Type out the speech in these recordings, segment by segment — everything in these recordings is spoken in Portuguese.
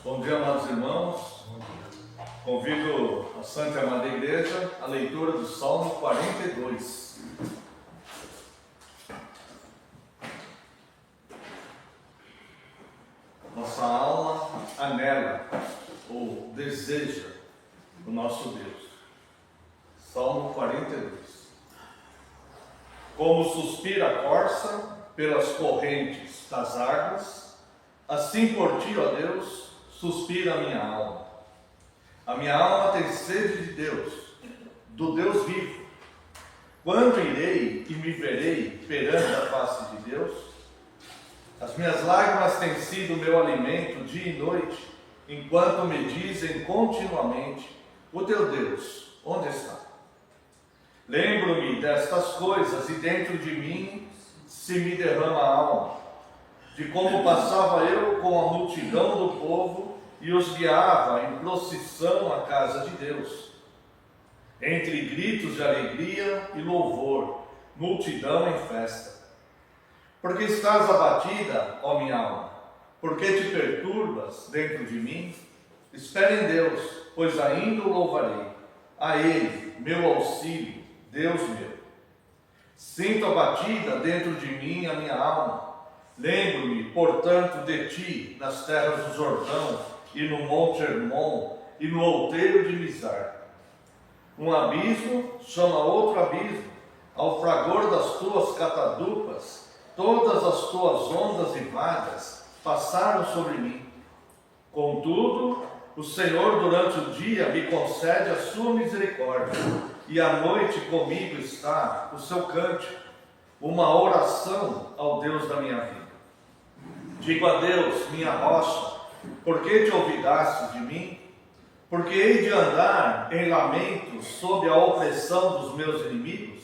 Bom dia, amados irmãos. Convido a Santa e Amada Igreja à leitura do Salmo 42. Nossa alma anela ou deseja o nosso Deus. Salmo 42. Como suspira a corça pelas correntes das águas, assim por ti, ó Deus, suspira a minha alma. A minha alma tem sede de Deus, do Deus vivo. Quando irei e me verei perante a face de Deus? As minhas lágrimas têm sido o meu alimento dia e noite, enquanto me dizem continuamente: o teu Deus, onde está? Lembro-me destas coisas e dentro de mim se me derrama a alma, de como passava eu com a multidão do povo e os guiava em procissão à casa de Deus, entre gritos de alegria e louvor, multidão em festa. Porque estás abatida, ó minha alma? Porque te perturbas dentro de mim? Espere em Deus, pois ainda o louvarei, a Ele, meu auxílio, Deus meu. Sinto abatida dentro de mim a minha alma. Lembro-me, portanto, de ti nas terras do Jordão, e no Monte Hermon, e no outeiro de Mizar. Um abismo chama outro abismo, ao fragor das tuas catadupas, todas as tuas ondas e vagas passaram sobre mim. Contudo, o Senhor durante o dia me concede a sua misericórdia, e à noite comigo está o seu cântico, uma oração ao Deus da minha vida. Digo a Deus, minha rocha: por que te olvidaste de mim? Porque hei de andar em lamento sob a opressão dos meus inimigos?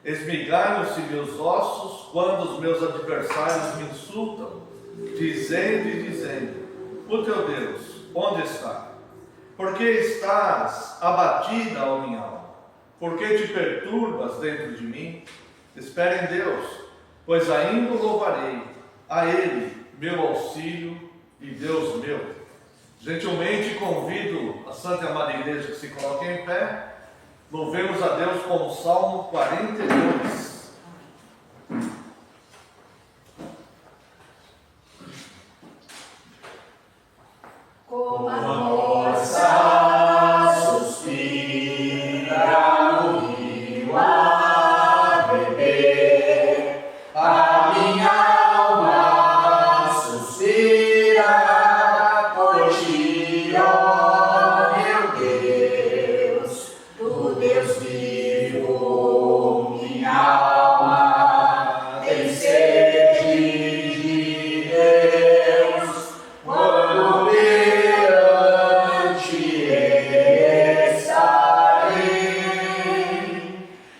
Esmigalham-se meus ossos quando os meus adversários me insultam, dizendo e dizendo: o teu Deus, onde está? Por que estás abatida, ó minha alma? Por que te perturbas dentro de mim? Espere em Deus, pois ainda o louvarei, a Ele, meu auxílio e Deus meu. Gentilmente convido a Santa e Amada Igreja que se coloque em pé. Louvemos a Deus com o Salmo 42. Como a moça suspira no rio a beber, a minha alma suspira por ti, ó meu Deus, do Deus vivo. Minha alma tem sede de Deus, quando perante Ele estarei.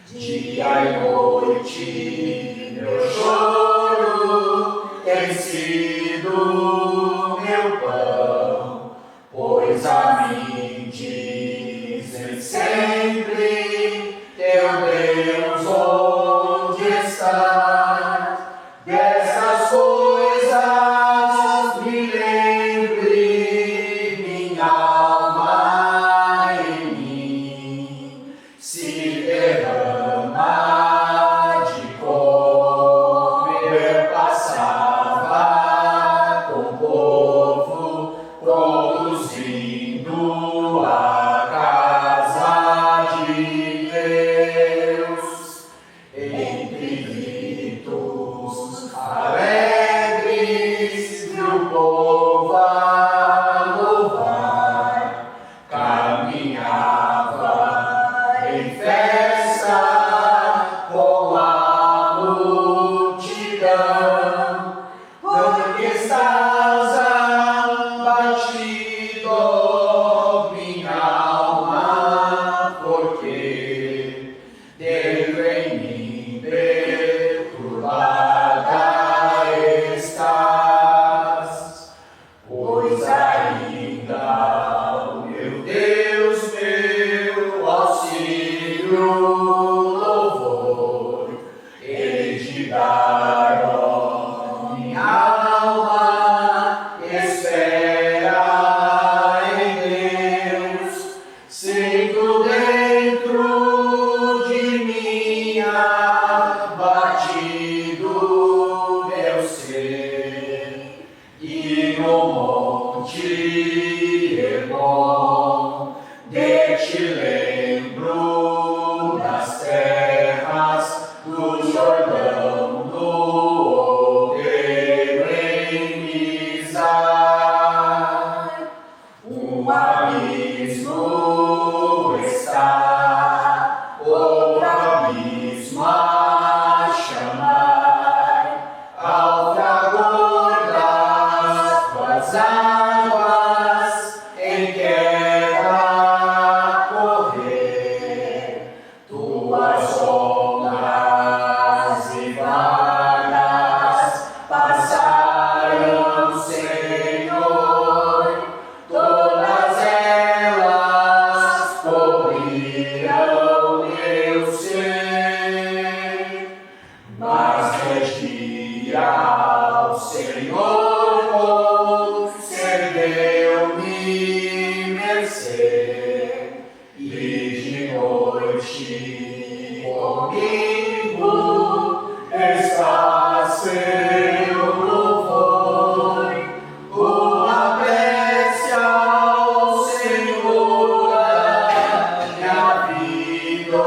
Dia e noite meu choro tem sido meu pão, pois a mim dizem sempre: teu Deus, onde está? Dessas coisas me lembre, minha alma em mim se derrama de como eu passava com o povo, conduzindo a casa de Deus, entre gritos alegres, meu povo a louvar, caminhava em festa com a multidão. Porque estás abatido, minha alma, porque dentro em mim perturbada estás. e no monte Hermon, de ti lembro das terras do Jordão, do Odeiro em Mizar. Um abismo está, outro abismo a chamar, ao fragor das tuas águas em queda correr, tuas ondas e vagas passaram, Senhor, todas elas cobriram meu ser, mas regi ao Senhor, concedeu-me mercê, e de noite comigo está seu louvor, uma prece ao Senhor, minha vida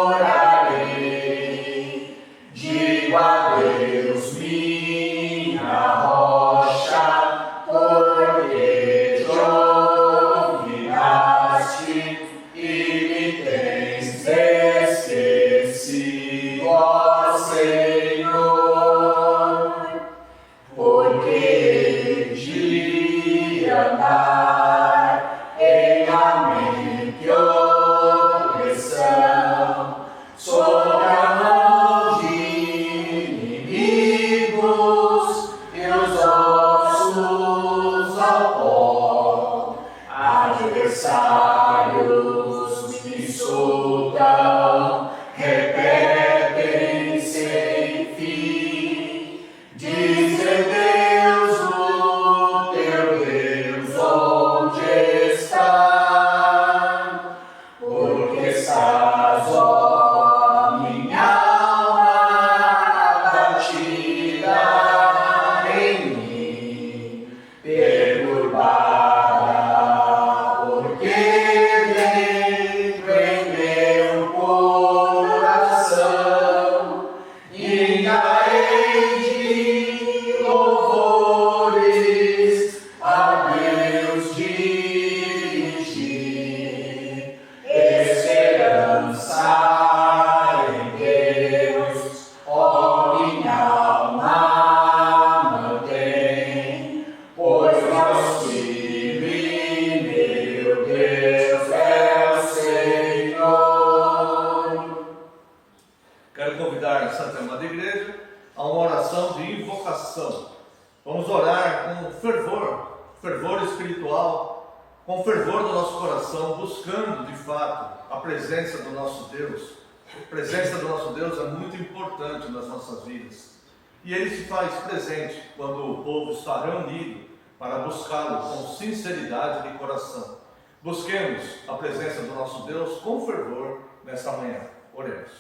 orarei. Digo a Deus, minha rocha, porque te olvidaste e me tens esquecido, ó Senhor. Porque de andar em lamento e opressão, sob a mão de inimigos, meus ossos ao pó, adversários me insultam, repetem sem fim. Dizer Deus, o teu Deus, onde está? Porque estás, ó minha alma, batida em mim, perturbada, porque dentro em meu coração indarei de louvores a Deus dirigir, esperança em Deus, ó minha alma mantém, pois o auxílio, meu Deus, é o Senhor. Quero convidar a Santa Irmã da Igreja a uma oração de invocação. Vamos orar com fervor espiritual, com fervor do nosso coração, buscando de fato a presença do nosso Deus. A presença do nosso Deus é muito importante nas nossas vidas. E Ele se faz presente quando o povo está reunido para buscá-lo com sinceridade de coração. Busquemos a presença do nosso Deus com fervor nesta manhã. Oremos.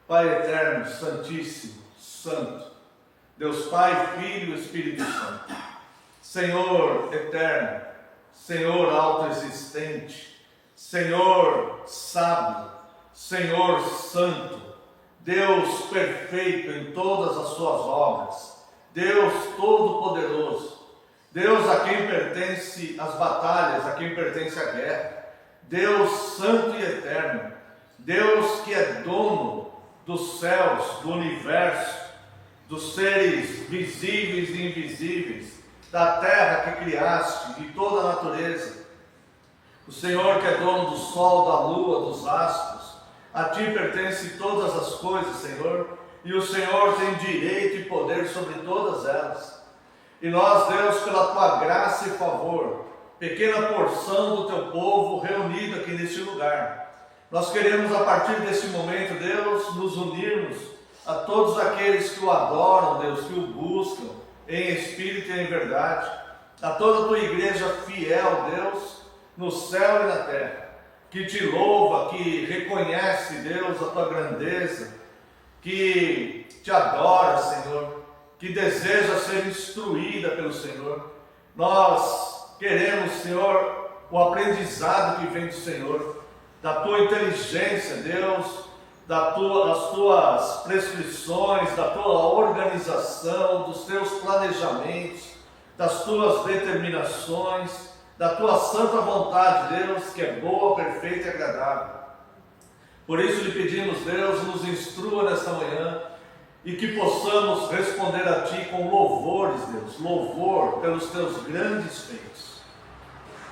Pai eterno, santíssimo, santo, Deus Pai, Filho e Espírito Santo, Senhor eterno, Senhor autoexistente, Senhor sábio, Senhor santo, Deus perfeito em todas as suas obras, Deus todo-poderoso, Deus a quem pertence as batalhas, a quem pertence a guerra, Deus santo e eterno, Deus que é dono dos céus, do universo, dos seres visíveis e invisíveis, da terra que criaste, de toda a natureza. O Senhor que é dono do sol, da lua, dos astros, a Ti pertence todas as coisas, Senhor, e o Senhor tem direito e poder sobre todas elas. E nós, Deus, pela Tua graça e favor, pequena porção do Teu povo reunido aqui neste lugar, nós queremos a partir desse momento, Deus, nos unirmos a todos aqueles que o adoram, Deus, que o buscam em espírito e em verdade, a toda a Tua igreja fiel, Deus, no céu e na terra, que Te louva, que reconhece, Deus, a Tua grandeza, que Te adora, Senhor, que deseja ser instruída pelo Senhor. Nós queremos, Senhor, o aprendizado que vem do Senhor, da tua inteligência, Deus, das tuas prescrições, da tua organização, dos teus planejamentos, das tuas determinações, da tua santa vontade, Deus, que é boa, perfeita e agradável. Por isso lhe pedimos, Deus, nos instrua nesta manhã e que possamos responder a Ti com louvores, Deus, louvor pelos Teus grandes feitos.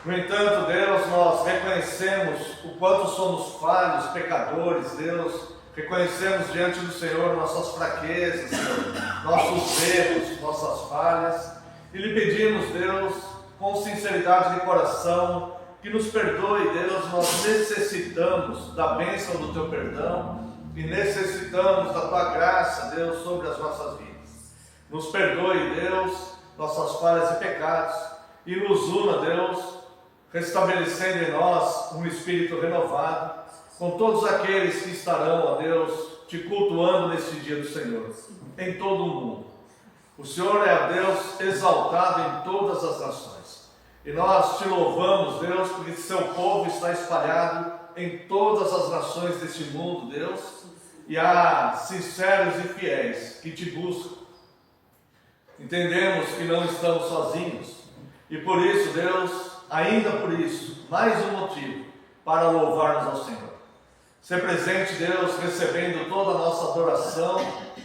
No entanto, Deus, nós reconhecemos o quanto somos falhos, pecadores, Deus, reconhecemos diante do Senhor nossas fraquezas, Senhor, nossos erros, nossas falhas, e lhe pedimos, Deus, com sinceridade de coração, que nos perdoe, Deus. Nós necessitamos da bênção do Teu perdão e necessitamos da Tua graça, Deus, sobre as nossas vidas. Nos perdoe, Deus, nossas falhas e pecados e nos una, Deus, restabelecendo em nós um espírito renovado, com todos aqueles que estarão, ó Deus, Te cultuando neste dia do Senhor, em todo o mundo. O Senhor é, ó Deus, exaltado em todas as nações. E nós Te louvamos, Deus, porque Seu povo está espalhado em todas as nações deste mundo, Deus. E há sinceros e fiéis que Te buscam. Entendemos que não estamos sozinhos. E por isso, Deus, ainda por isso, mais um motivo para louvarmos ao Senhor. Ser presente, Deus, recebendo toda a nossa adoração,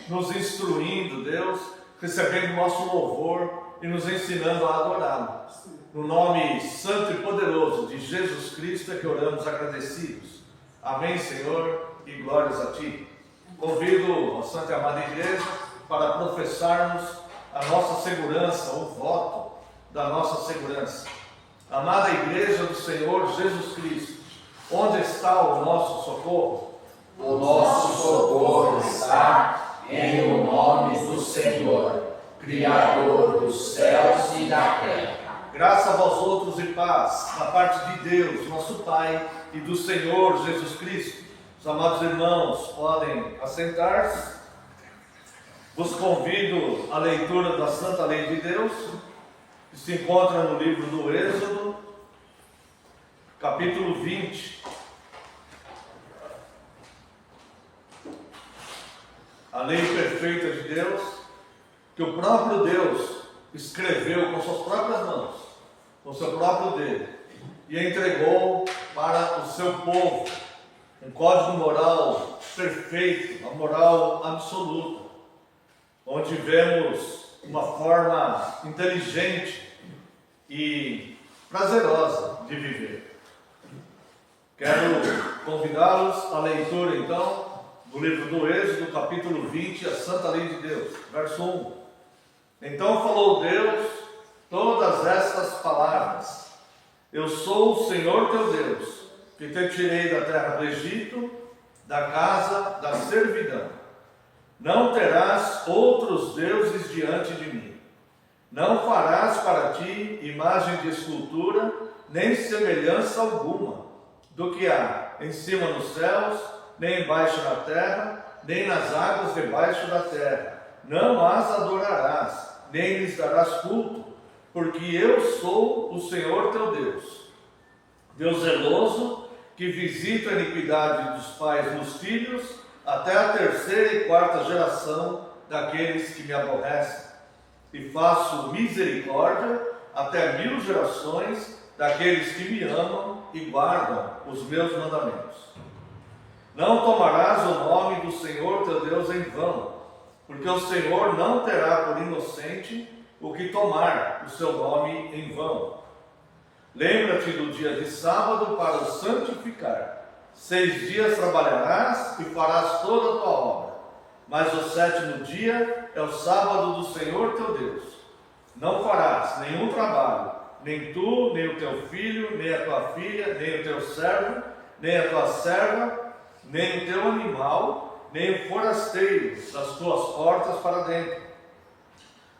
nos instruindo, Deus, recebendo nosso louvor e nos ensinando a adorá-lo. No nome santo e poderoso de Jesus Cristo é que oramos agradecidos. Amém, Senhor, e glórias a Ti. Convido a Santa e Amada Igreja para professarmos a nossa segurança, o voto da nossa segurança. Amada Igreja do Senhor Jesus Cristo, onde está o nosso socorro? O nosso socorro está em o nome do Senhor, Criador dos céus e da terra. Graça a vós outros e paz, da parte de Deus, nosso Pai, e do Senhor Jesus Cristo. Os amados irmãos podem assentar-se. Vos convido à leitura da Santa Lei de Deus, que se encontra no livro do Êxodo, capítulo 20. A lei perfeita de Deus, que o próprio Deus escreveu com suas próprias mãos, com seu próprio dedo, e entregou para o seu povo um código moral perfeito, uma moral absoluta, onde vemos uma forma inteligente e prazerosa de viver. Quero convidá-los à leitura, então, do livro do Êxodo, capítulo 20, a Santa Lei de Deus, verso 1. Então falou Deus todas estas palavras: Eu sou o Senhor teu Deus, que te tirei da terra do Egito, da casa da servidão. Não terás outros deuses diante de mim. Não farás para ti imagem de escultura, nem semelhança alguma do que há em cima nos céus, nem embaixo na terra, nem nas águas debaixo da terra. Não as adorarás, nem lhes darás culto, porque eu sou o Senhor teu Deus. Deus zeloso, que visita a iniquidade dos pais nos filhos, até a terceira e quarta geração daqueles que me aborrecem. E faço misericórdia até 1000 gerações daqueles que me amam e guardam os meus mandamentos. Não tomarás o nome do Senhor teu Deus em vão, porque o Senhor não terá por inocente o que tomar o seu nome em vão. Lembra-te do dia de sábado para o santificar. 6 dias trabalharás e farás toda a tua obra, mas o 7º dia é o sábado do Senhor teu Deus. Não farás nenhum trabalho, nem tu, nem o teu filho, nem a tua filha, nem o teu servo, nem a tua serva, nem o teu animal, nem o forasteiro das tuas portas para dentro.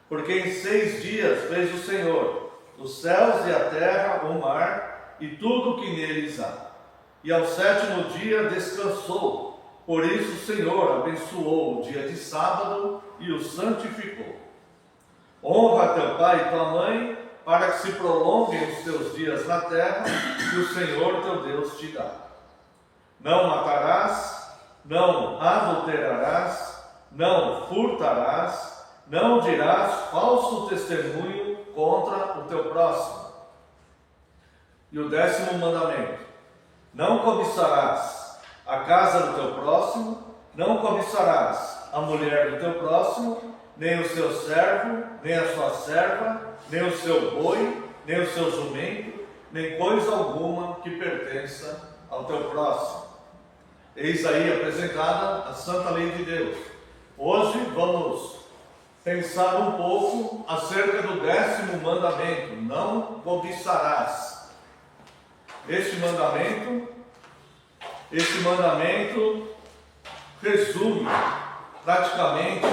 Porque em 6 dias fez o Senhor os céus e a terra, o mar e tudo o que neles há. E ao 7º dia descansou. Por isso o Senhor abençoou o dia de sábado e o santificou. Honra teu pai e tua mãe, para que se prolonguem os teus dias na terra que o Senhor teu Deus te dá. Não matarás, não adulterarás, não furtarás, não dirás falso testemunho contra o teu próximo. E o 10º mandamento: não cobiçarás a casa do teu próximo, não cobiçarás a mulher do teu próximo, nem o seu servo, nem a sua serva, nem o seu boi, nem o seu jumento, nem coisa alguma que pertença ao teu próximo. Eis aí apresentada a santa lei de Deus. Hoje vamos pensar um pouco acerca do 10º mandamento: não cobiçarás. Este mandamento resume praticamente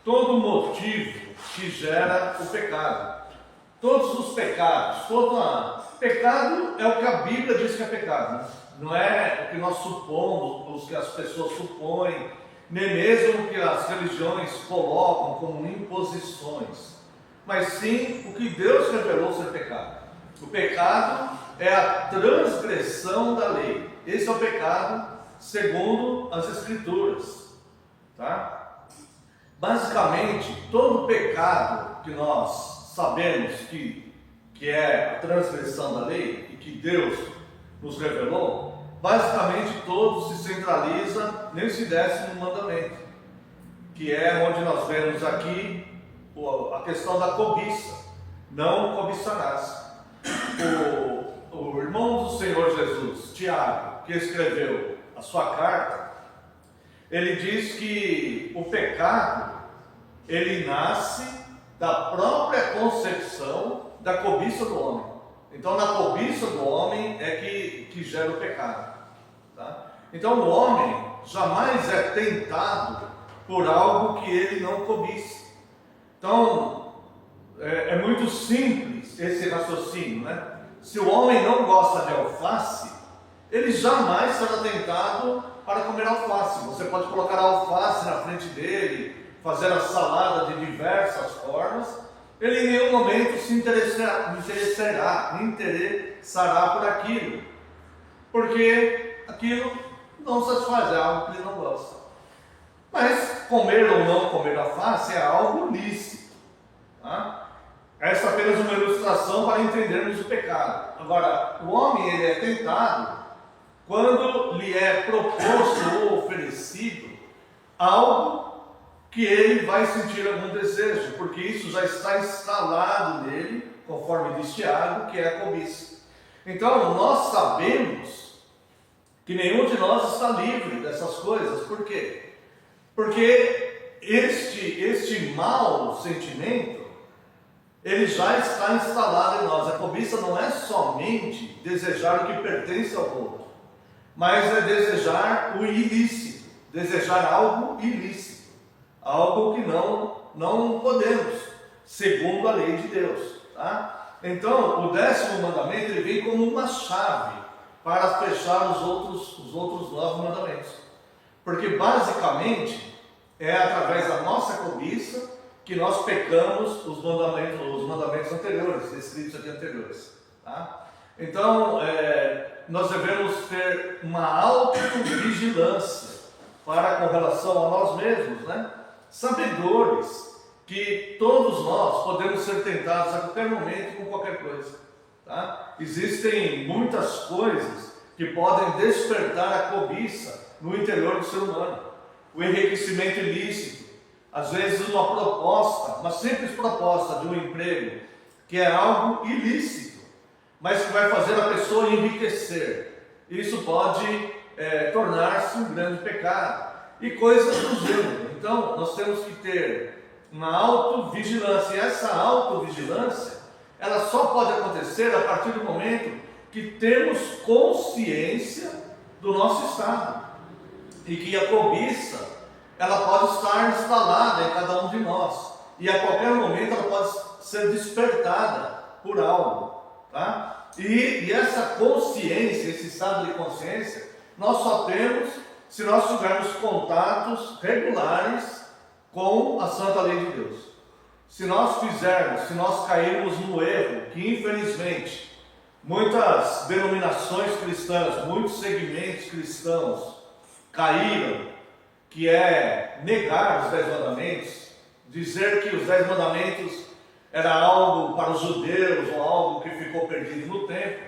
todo o motivo que gera o pecado. Todos os pecados, pecado é o que a Bíblia diz que é pecado, né? Não é o que nós supomos, o que as pessoas supõem, nem mesmo o que as religiões colocam como imposições, mas sim o que Deus revelou ser pecado. O pecado é a transgressão da lei. Esse é o pecado segundo as Escrituras, tá? Basicamente, todo pecado que nós sabemos que é a transgressão da lei e que Deus nos revelou, basicamente todo se centraliza nesse 10º mandamento, que é onde nós vemos aqui a questão da cobiça. Não cobiçarás. O irmão do Senhor Jesus, Tiago, que escreveu a sua carta, ele diz que o pecado, ele nasce da própria concepção da cobiça do homem. Então, na cobiça do homem é que gera o pecado, tá? Então, o homem jamais é tentado por algo que ele não cobiça. Então, é muito simples esse raciocínio, né? Se o homem não gosta de alface, ele jamais será tentado para comer alface. Você pode colocar a alface na frente dele, fazer a salada de diversas formas, ele em nenhum momento se interessará por aquilo, porque aquilo não satisfaz, é algo que ele não gosta. Mas comer ou não comer alface é algo lícito, tá? Essa é apenas uma ilustração para entendermos o pecado. Agora, o homem ele é tentado quando lhe é proposto ou oferecido algo que ele vai sentir algum desejo, porque isso já está instalado nele, conforme diz Tiago, que é a cobiça. Então, nós sabemos que nenhum de nós está livre dessas coisas. Por quê? Porque este mau sentimento, ele já está instalado em nós. A cobiça não é somente desejar o que pertence ao outro, mas é desejar o ilícito, desejar algo ilícito, algo que não podemos, segundo a lei de Deus, tá? Então, o 10º mandamento ele vem como uma chave para fechar os outros 9 mandamentos, porque basicamente é através da nossa cobiça que nós pecamos os mandamentos anteriores, escritos aqui anteriores, tá? Então, nós devemos ter uma autovigilância com relação a nós mesmos, né? Sabedores que todos nós podemos ser tentados a qualquer momento com qualquer coisa, tá? Existem muitas coisas que podem despertar a cobiça no interior do ser humano. O enriquecimento ilícito, às vezes uma simples proposta de um emprego, que é algo ilícito, mas que vai fazer a pessoa enriquecer. Isso pode tornar-se um grande pecado, e coisas do gênero. Então, nós temos que ter uma autovigilância, e essa autovigilância, ela só pode acontecer a partir do momento que temos consciência do nosso estado, e que a cobiça, ela pode estar instalada em cada um de nós, e a qualquer momento ela pode ser despertada por algo, tá? E essa consciência, esse estado de consciência, nós só temos se nós tivermos contatos regulares com a Santa Lei de Deus. se nós cairmos no erro, que infelizmente muitas denominações cristãs, muitos segmentos cristãos caíram, que é negar os 10 mandamentos, dizer que os 10 mandamentos era algo para os judeus ou algo que ficou perdido no tempo,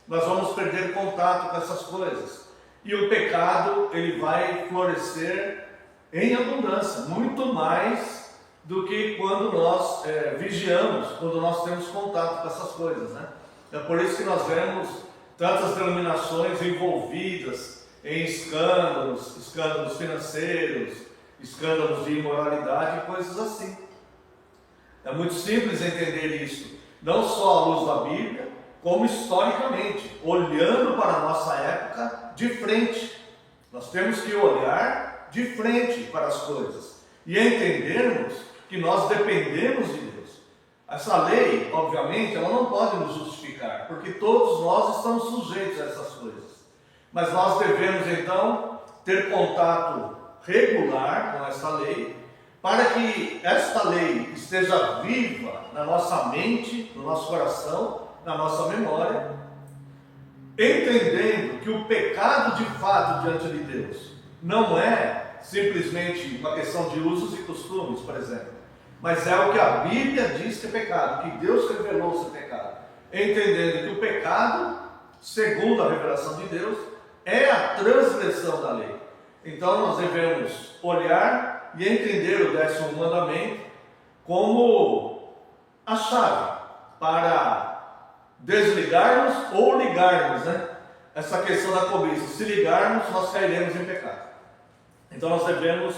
nós vamos perder contato com essas coisas. E o pecado, ele vai florescer em abundância, muito mais do que quando nós vigiamos, quando nós temos contato com essas coisas, né? É por isso que nós vemos tantas denominações envolvidas em escândalos financeiros, escândalos de imoralidade e coisas assim. É muito simples entender isso, não só à luz da Bíblia, como historicamente, olhando para a nossa época de frente. Nós temos que olhar de frente para as coisas e entendermos que nós dependemos de Deus. Essa lei, obviamente, ela não pode nos justificar, porque todos nós estamos sujeitos a essas coisas. Mas nós devemos, então, ter contato regular com essa lei, para que esta lei esteja viva na nossa mente, no nosso coração, na nossa memória, entendendo que o pecado de fato diante de Deus não é simplesmente uma questão de usos e costumes, por exemplo, mas é o que a Bíblia diz que é pecado, que Deus revelou ser pecado, entendendo que o pecado, segundo a revelação de Deus, é a transgressão da lei. Então nós devemos olhar e entender o 10º mandamento como a chave para desligarmos ou ligarmos, né? Essa questão da cobiça. Se ligarmos, nós cairemos em pecado. Então nós devemos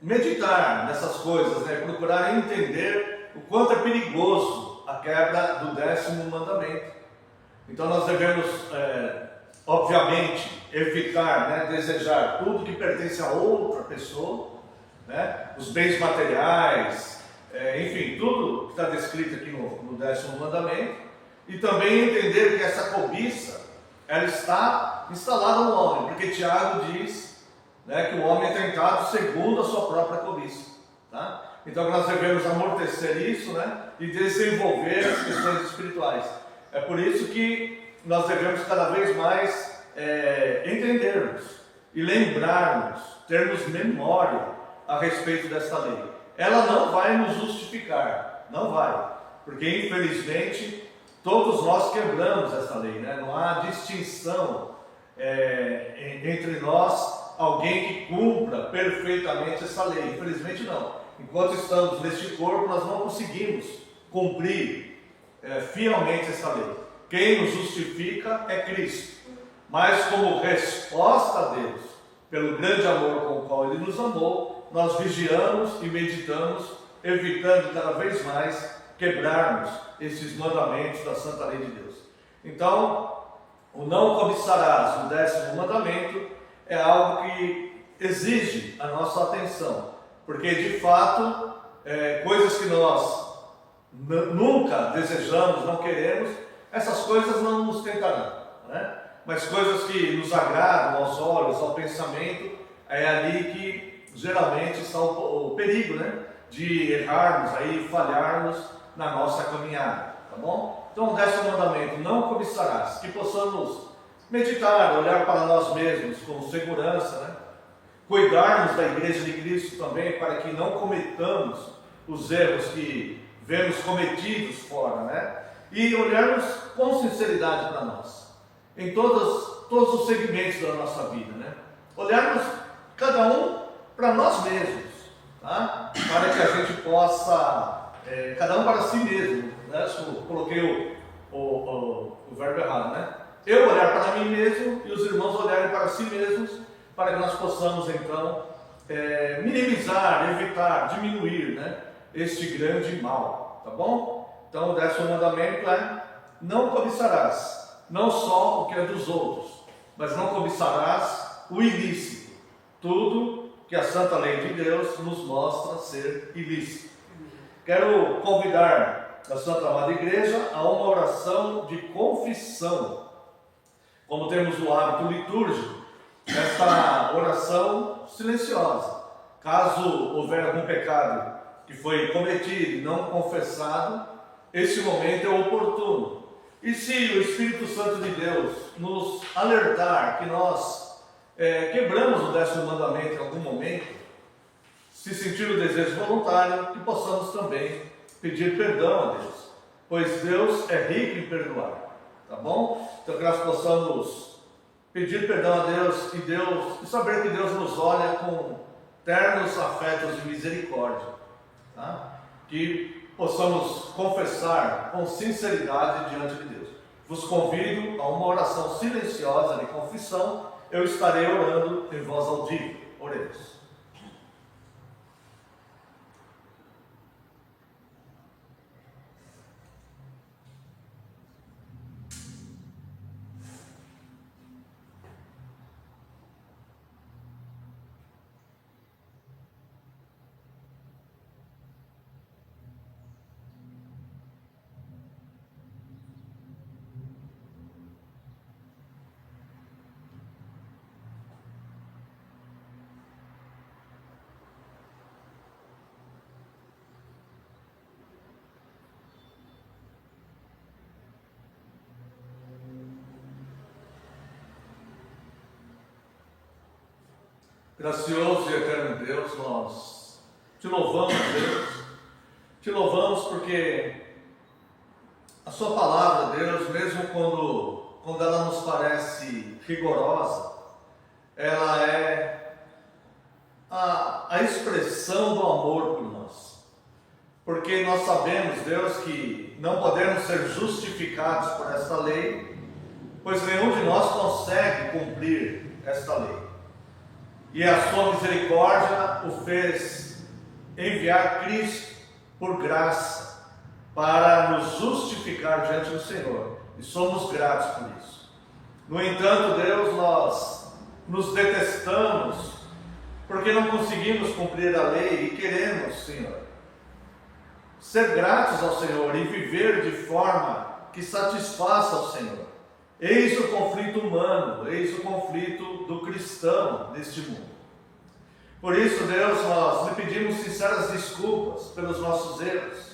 meditar nessas coisas, né? Procurar entender o quanto é perigoso a quebra do 10º mandamento. Então nós devemos, obviamente, evitar, né? Desejar tudo que pertence a outra pessoa, né? Os bens materiais, enfim, tudo que está descrito aqui no 10º mandamento, e também entender que essa cobiça, ela está instalada no homem, porque Tiago diz, né, que o homem é tentado segundo a sua própria cobiça, tá? Então nós devemos amortecer isso, né, e desenvolver as questões espirituais. É por isso que nós devemos cada vez mais entendermos e lembrarmos, termos memória a respeito desta lei. Ela não vai nos justificar, não vai, porque infelizmente todos nós quebramos essa lei, né? Não há distinção entre nós, alguém que cumpra perfeitamente essa lei, infelizmente não. Enquanto estamos neste corpo, nós não conseguimos cumprir fielmente essa lei. Quem nos justifica é Cristo, mas como resposta a Deus, pelo grande amor com o qual Ele nos amou, nós vigiamos e meditamos, evitando cada vez mais quebrarmos esses mandamentos da santa lei de Deus. Então, o não cobiçarás, o 10º mandamento, é algo que exige a nossa atenção, porque de fato, coisas que nós nunca desejamos, não queremos, essas coisas não nos tentarão, né? Mas coisas que nos agradam aos olhos, ao pensamento, é ali que geralmente está o perigo, né, de errarmos aí, falharmos na nossa caminhada, tá bom? Então o 10º mandamento, não cobiçarás, que possamos meditar, olhar para nós mesmos com segurança, né? Cuidarmos da igreja de Cristo também, para que não cometamos os erros que vemos cometidos fora, né? E olharmos com sinceridade para nós, em todos os segmentos da nossa vida, né? Olharmos cada um para nós mesmos, tá? Para que a gente possa, cada um para si mesmo, né? Eu coloquei o verbo errado, né? Eu olhar para mim mesmo e os irmãos olharem para si mesmos, para que nós possamos então minimizar, evitar, diminuir, né, este grande mal, tá bom? Então o 10º mandamento é: não cobiçarás, não só o que é dos outros, mas não cobiçarás o ilícito, tudo que a santa lei de Deus nos mostra ser ilícito. Quero convidar a Santa Amada Igreja a uma oração de confissão. Como temos o hábito litúrgico, esta oração silenciosa. Caso houver algum pecado que foi cometido e não confessado, esse momento é oportuno. E se o Espírito Santo de Deus nos alertar que nós quebramos o 10º mandamento em algum momento, se sentir o desejo voluntário, que possamos também pedir perdão a Deus, pois Deus é rico em perdoar, tá bom? Então que nós possamos pedir perdão a Deus e saber que Deus nos olha com ternos afetos de misericórdia, tá? Que possamos confessar com sinceridade diante de Deus. Vos convido a uma oração silenciosa de confissão. Eu estarei orando em voz audível. Oremos. Gracioso e eterno Deus, nós te louvamos, Deus, te louvamos porque a sua palavra, Deus, mesmo quando ela nos parece rigorosa, ela é a expressão do amor por nós, porque nós sabemos, Deus, que não podemos ser justificados por esta lei, pois nenhum de nós consegue cumprir esta lei. E a sua misericórdia o fez enviar Cristo por graça para nos justificar diante do Senhor. E somos gratos por isso. No entanto, Deus, nós nos detestamos porque não conseguimos cumprir a lei e queremos, Senhor, ser gratos ao Senhor e viver de forma que satisfaça ao Senhor. Eis o conflito humano, eis o conflito do cristão neste mundo. Por isso, Deus, nós lhe pedimos sinceras desculpas pelos nossos erros.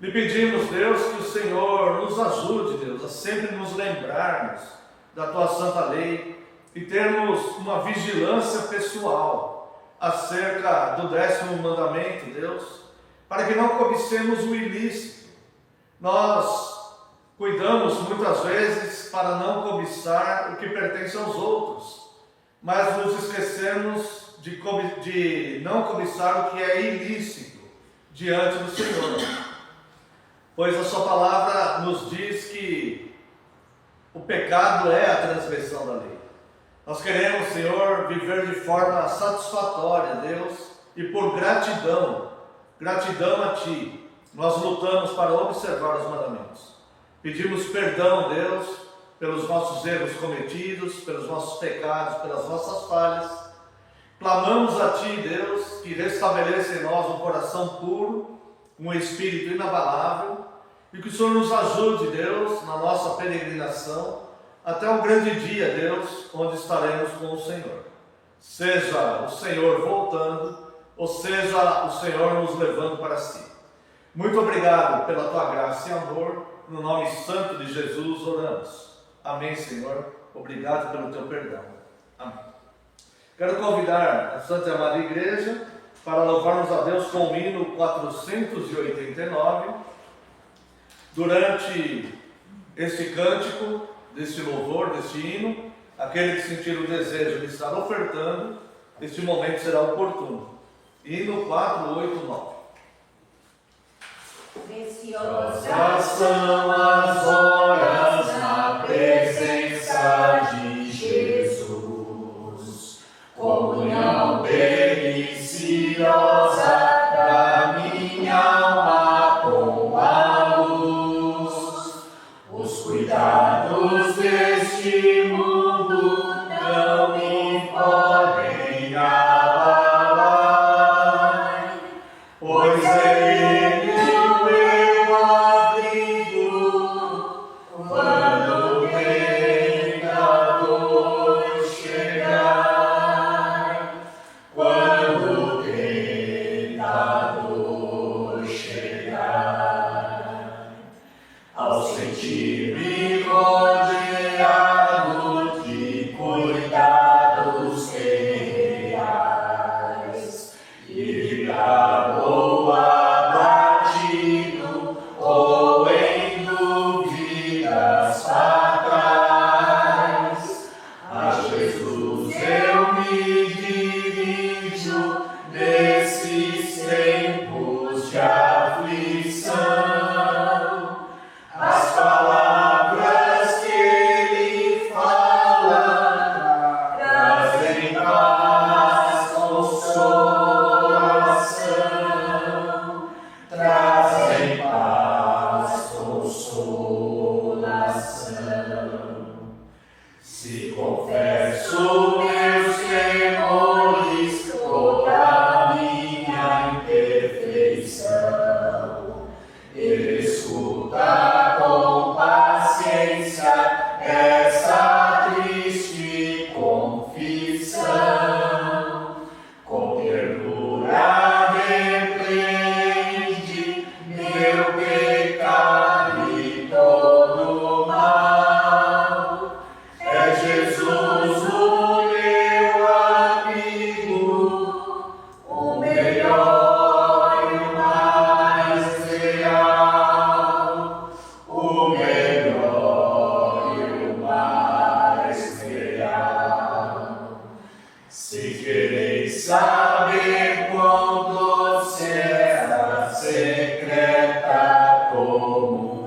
Lhe pedimos, Deus, que o Senhor nos ajude, Deus, a sempre nos lembrarmos da Tua santa lei e termos uma vigilância pessoal acerca do 10º mandamento, Deus, para que não cobicemos o ilícito. Nós cuidamos muitas vezes para não cobiçar o que pertence aos outros, mas nos esquecemos de não cobiçar o que é ilícito diante do Senhor, pois a sua palavra nos diz que o pecado é a transgressão da lei. Nós queremos, Senhor, viver de forma satisfatória, Deus, e por gratidão a Ti, nós lutamos para observar os mandamentos. Pedimos perdão, Deus, pelos nossos erros cometidos, pelos nossos pecados, pelas nossas falhas. Clamamos a Ti, Deus, que restabeleça em nós um coração puro, um espírito inabalável, e que o Senhor nos ajude, Deus, na nossa peregrinação, até o grande dia, Deus, onde estaremos com o Senhor. Seja o Senhor voltando, ou seja o Senhor nos levando para si. Muito obrigado pela Tua graça e amor. No nome santo de Jesus oramos. Amém, Senhor. Obrigado pelo Teu perdão. Amém. Quero convidar a Santa e Amada Igreja para louvarmos a Deus com o hino 489. Durante este cântico, deste louvor, deste hino, aquele que sentir o desejo de estar ofertando, este momento será oportuno. Hino 489. Preciosas são as horas na presença de Jesus, comunhão deliciosa da minha alma com a luz. Os cuidados deste mundo não me podem abalar, pois é Ele o meu abrigo Se confesso meus temores, toda minha imperfeição, escuta com paciência essa triste confissão. Com ternura repreende meu pecado e todo mal. É Jesus o meu amigo, o melhor e o mais leal, o melhor e o mais leal. Se quereis saber quão doce é a secreta comunhão,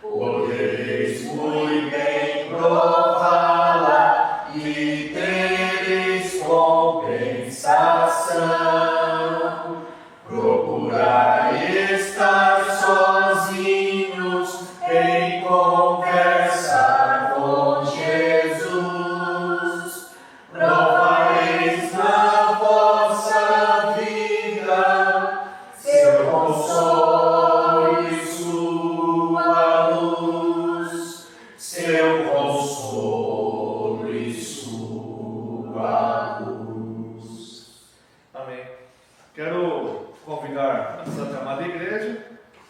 podereis muito bem prová-la e tereis compensação. Procurai estar sozinhos em conversa com Jesus. Provareis na vossa vida seu consolo e sua luz, seu consolo e sua luz. Amém. Quero convidar a Santa Amada Igreja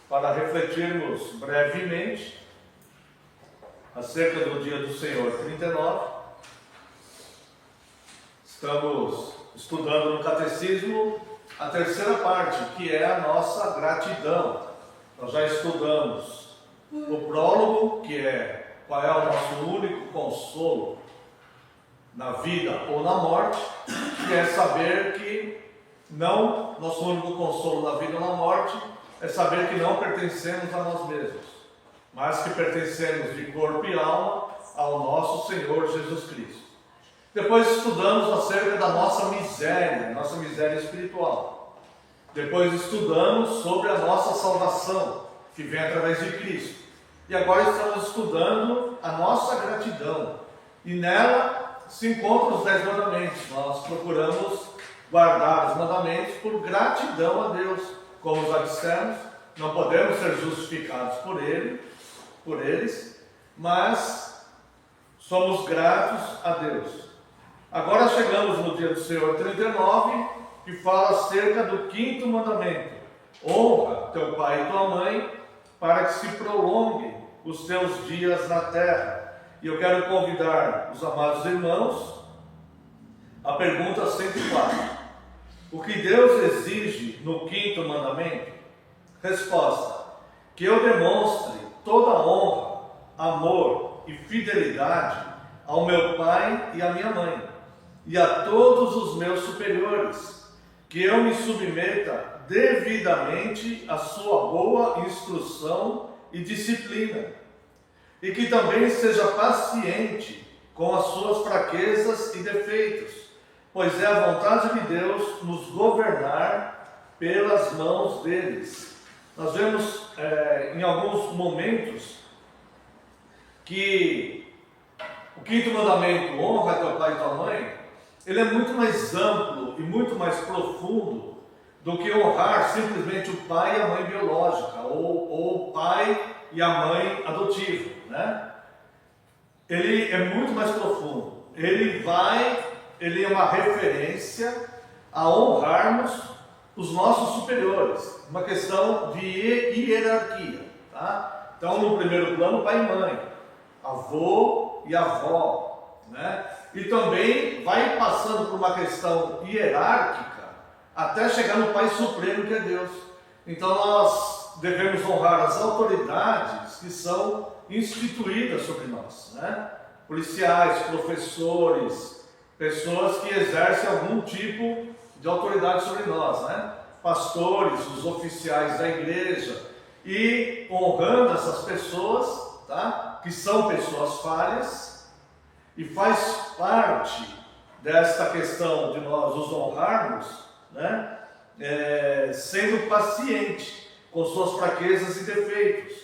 para refletirmos brevemente acerca do Dia do Senhor 39. Estamos estudando no Catecismo a terceira parte, que é a nossa gratidão. Nós já estudamos o prólogo, que é qual é o nosso único consolo na vida ou na morte, que é saber que não, nosso único consolo na vida ou na morte é saber que não pertencemos a nós mesmos, mas que pertencemos de corpo e alma ao nosso Senhor Jesus Cristo. Depois estudamos acerca da nossa miséria espiritual. Depois estudamos sobre a nossa salvação, que vem através de Cristo. E agora estamos estudando a nossa gratidão. E nela se encontram os 10 mandamentos. Nós procuramos guardar os mandamentos por gratidão a Deus. Como já dissemos, não podemos ser justificados por eles, mas somos gratos a Deus. Agora chegamos no Dia do Senhor 39, que fala acerca do 5º mandamento: honra teu pai e tua mãe, para que se prolongue os teus dias na terra. E eu quero convidar os amados irmãos à pergunta 104. O que Deus exige no 5º mandamento? Resposta: que eu demonstre toda honra, amor e fidelidade ao meu pai e à minha mãe, e a todos os meus superiores, que eu me submeta devidamente à sua boa instrução e disciplina, e que também seja paciente com as suas fraquezas e defeitos, pois é a vontade de Deus nos governar pelas mãos deles. Nós vemos em alguns momentos que o 5º mandamento, honra teu pai e tua mãe, ele é muito mais amplo e muito mais profundo do que honrar simplesmente o pai e a mãe biológica, ou o pai e a mãe adotiva, né? Ele é muito mais profundo. Ele é uma referência a honrarmos os nossos superiores, uma questão de hierarquia, tá? Então, no primeiro plano, pai e mãe, avô e avó, né? E também vai passando por uma questão hierárquica até chegar no Pai Supremo, que é Deus. Então nós devemos honrar as autoridades que são instituídas sobre nós, né? Policiais, professores, pessoas que exercem algum tipo de autoridade sobre nós, né? Pastores, os oficiais da igreja, e honrando essas pessoas, tá? Que são pessoas falhas, e faz parte desta questão de nós os honrarmos, né? Sendo paciente com suas fraquezas e defeitos,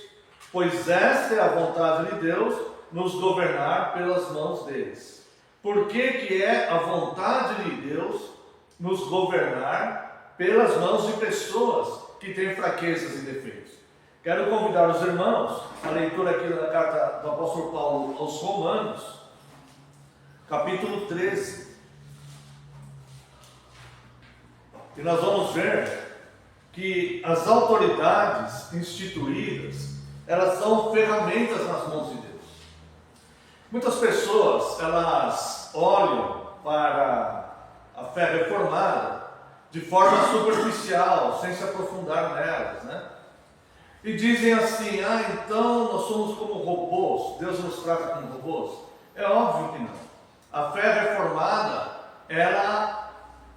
pois esta é a vontade de Deus nos governar pelas mãos deles. Por que é a vontade de Deus nos governar pelas mãos de pessoas que têm fraquezas e defeitos? Quero convidar os irmãos a leitura aqui da carta do apóstolo Paulo aos Romanos, capítulo 13. E nós vamos ver que as autoridades instituídas, elas são ferramentas nas mãos de Deus. Muitas pessoas, elas olham para a fé reformada de forma superficial, sem se aprofundar nelas, né? E dizem assim: então nós somos como robôs, Deus nos trata como robôs. É óbvio que não. A fé reformada, ela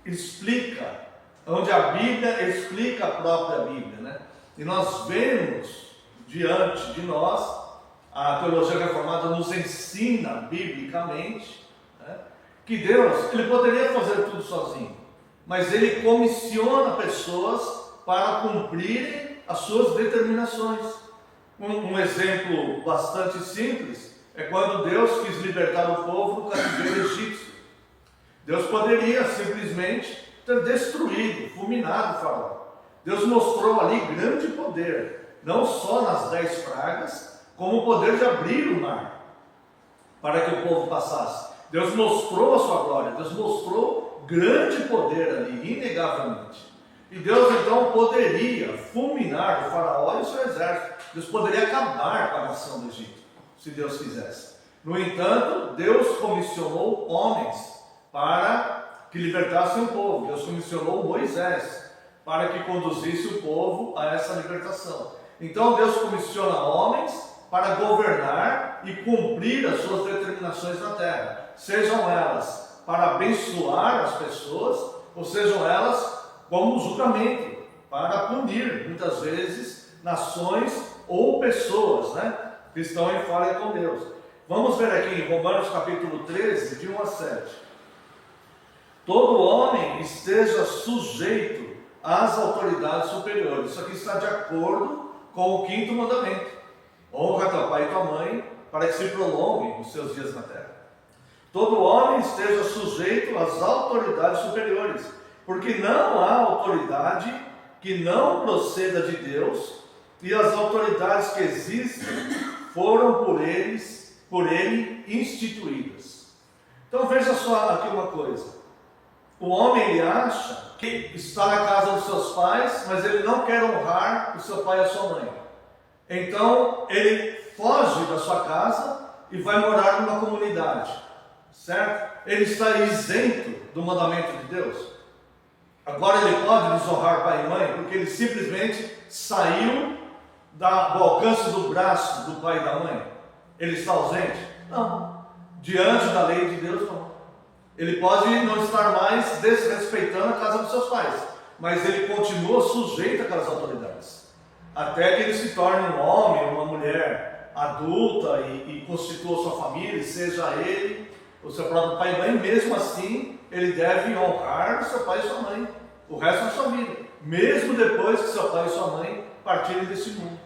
explica, onde a Bíblia explica a própria Bíblia, né? E nós vemos diante de nós, a teologia reformada nos ensina biblicamente, né, que Deus, Ele poderia fazer tudo sozinho, mas Ele comissiona pessoas para cumprirem as suas determinações. Um exemplo bastante simples é quando Deus quis libertar o povo do cativeiro egípcio. Deus poderia simplesmente ter destruído, fulminado o faraó. Deus mostrou ali grande poder, não só nas 10 pragas, como o poder de abrir o mar para que o povo passasse. Deus mostrou a sua glória, Deus mostrou grande poder ali, inegavelmente. E Deus então poderia fulminar o faraó e o seu exército. Deus poderia acabar com a nação do Egito, se Deus quisesse. No entanto, Deus comissionou homens para que libertassem o povo. Deus comissionou Moisés para que conduzisse o povo a essa libertação. Então Deus comissiona homens para governar e cumprir as suas determinações na terra, sejam elas para abençoar as pessoas, ou sejam elas como julgamento, para punir, muitas vezes, nações ou pessoas, né, que estão em falha com Deus. Vamos ver aqui em Romanos capítulo 13, de 1 a 7. Todo homem esteja sujeito às autoridades superiores. Isso aqui está de acordo com o 5º mandamento. Honra teu pai e tua mãe, para que se prolonguem os seus dias na terra. Todo homem esteja sujeito às autoridades superiores, porque não há autoridade que não proceda de Deus, e as autoridades que existem foram por ele instituídas. Então veja só aqui uma coisa. O homem, ele acha que está na casa dos seus pais, mas ele não quer honrar o seu pai e a sua mãe. Então ele foge da sua casa e vai morar numa comunidade, certo? Ele está isento do mandamento de Deus. Agora ele pode desonrar pai e mãe porque ele simplesmente saiu do alcance do braço do pai e da mãe. Ele está ausente? Não. Diante da lei de Deus, não. Ele pode não estar mais desrespeitando a casa dos seus pais, mas ele continua sujeito àquelas autoridades, até que ele se torne um homem ou uma mulher adulta e constitua sua família, seja ele o seu próprio pai e mãe. Mesmo assim, ele deve honrar o seu pai e sua mãe o resto da sua vida, mesmo depois que seu pai e sua mãe partirem desse mundo.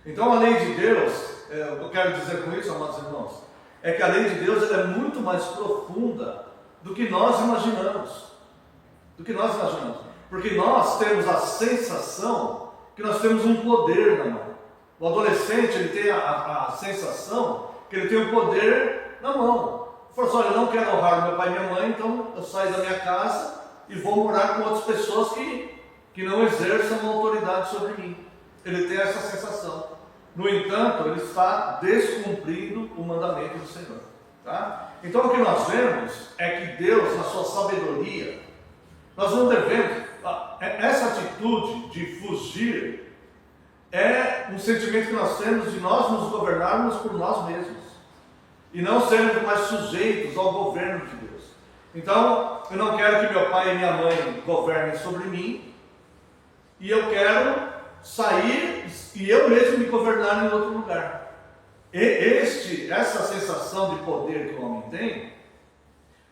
Então a lei de Deus, o que eu quero dizer com isso, amados irmãos, é que a lei de Deus ela é muito mais profunda do que nós imaginamos. Porque nós temos a sensação que nós temos um poder na mão. O adolescente, ele tem a sensação que ele tem um poder na mão. Ele fala assim: olha, eu não quero honrar meu pai e minha mãe, então eu saio da minha casa e vou morar com outras pessoas que não exerçam uma autoridade sobre mim. Ele tem essa sensação. No entanto, ele está descumprindo o mandamento do Senhor. Tá? Então o que nós vemos é que Deus, na sua sabedoria, nós não devemos, essa atitude de fugir é um sentimento que nós temos de nós nos governarmos por nós mesmos e não sermos mais sujeitos ao governo de Deus. Então, eu não quero que meu pai e minha mãe governem sobre mim, e eu quero sair e eu mesmo me governar em outro lugar. Essa sensação de poder que o homem tem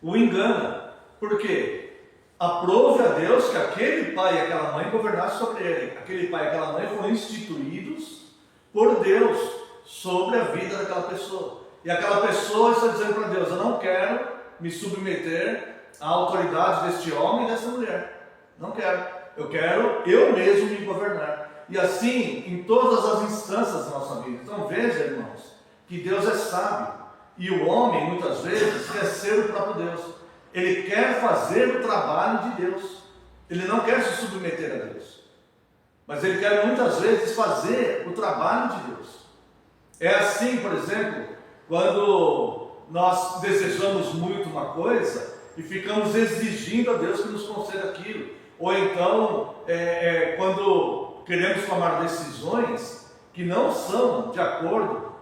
o engana. Por quê? Aprove a Deus que aquele pai e aquela mãe governassem sobre ele. Aquele pai e aquela mãe foram instituídos por Deus sobre a vida daquela pessoa. E aquela pessoa está dizendo para Deus: eu não quero me submeter à autoridade deste homem e dessa mulher. Não quero. Eu quero eu mesmo me governar. E assim, em todas as instâncias da nossa vida. Então veja, irmãos, que Deus é sábio. E o homem, muitas vezes, quer ser o próprio Deus. Ele quer fazer o trabalho de Deus. Ele não quer se submeter a Deus. Mas ele quer muitas vezes fazer o trabalho de Deus. É assim, por exemplo, quando nós desejamos muito uma coisa e ficamos exigindo a Deus que nos conceda aquilo. Ou então, quando queremos tomar decisões que não estão de acordo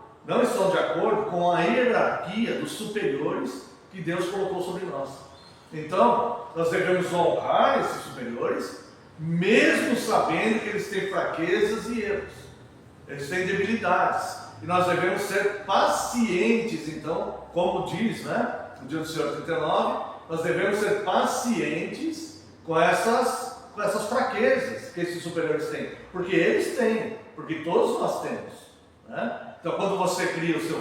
com a hierarquia dos superiores que Deus colocou sobre nós. Então, nós devemos honrar esses superiores, mesmo sabendo que eles têm fraquezas e erros, eles têm debilidades, e nós devemos ser pacientes. Então, como diz, no dia do Senhor 39, nós devemos ser pacientes com essas fraquezas que esses superiores têm, porque eles têm, porque todos nós temos, Então, quando você cria o seu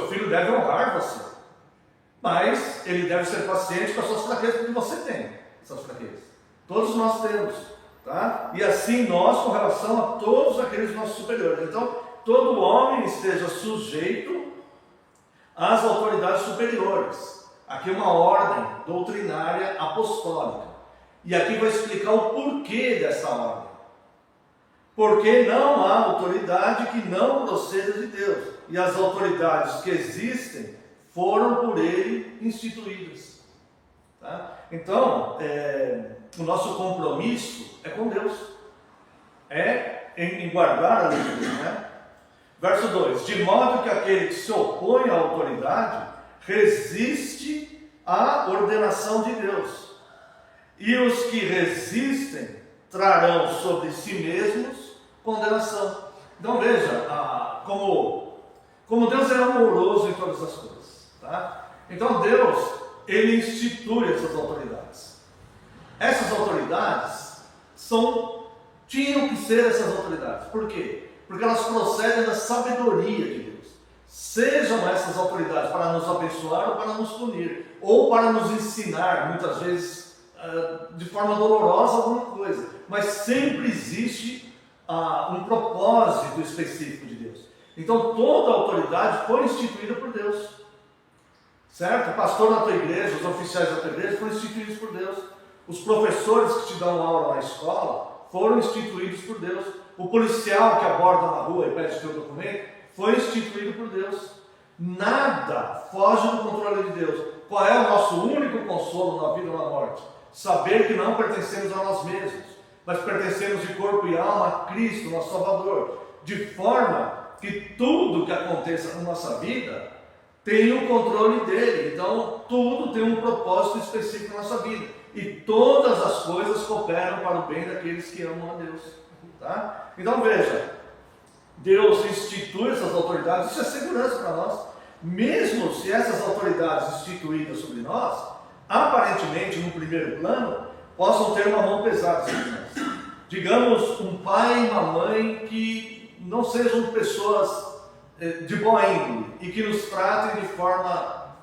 filho deve honrar você, mas ele deve ser paciente com as suas fraquezas, porque você tem essas fraquezas. Todos nós temos, tá? E assim nós, com relação a todos aqueles nossos superiores. Então, todo homem esteja sujeito às autoridades superiores. Aqui é uma ordem doutrinária apostólica. E aqui vai explicar o porquê dessa ordem. Porque não há autoridade que não proceda de Deus. E as autoridades que existem foram por Ele instituídas. Tá? Então, o nosso compromisso é com Deus. Em guardar a lei de Deus. Verso 2. De modo que aquele que se opõe à autoridade resiste à ordenação de Deus. E os que resistem trarão sobre si mesmos condenação. Então veja, como Deus é amoroso em todas as coisas. Tá? Então Deus, Ele institui essas autoridades. Essas autoridades tinham que ser essas autoridades. Por quê? Porque elas procedem da sabedoria de Deus. Sejam essas autoridades para nos abençoar ou para nos punir, ou para nos ensinar, muitas vezes de forma dolorosa, alguma coisa. Mas sempre existe um propósito específico de Deus. Então toda a autoridade foi instituída por Deus. Certo? O pastor da tua igreja, os oficiais da tua igreja foram instituídos por Deus. Os professores que te dão aula na escola foram instituídos por Deus. O policial que aborda na rua e pede teu documento foi instituído por Deus. Nada foge do controle de Deus. Qual é o nosso único consolo na vida ou na morte? Saber que não pertencemos a nós mesmos, mas pertencemos de corpo e alma a Cristo, nosso Salvador. De forma que tudo que aconteça na nossa vida tem o controle dele. Então tudo tem um propósito específico na nossa vida. E todas as coisas cooperam para o bem daqueles que amam a Deus. Tá? Então veja, Deus institui essas autoridades, isso é segurança para nós. Mesmo se essas autoridades instituídas sobre nós, aparentemente, no primeiro plano, possam ter uma mão pesada sobre nós. Digamos, um pai e uma mãe que não sejam pessoas de boa índole e que nos tratem de forma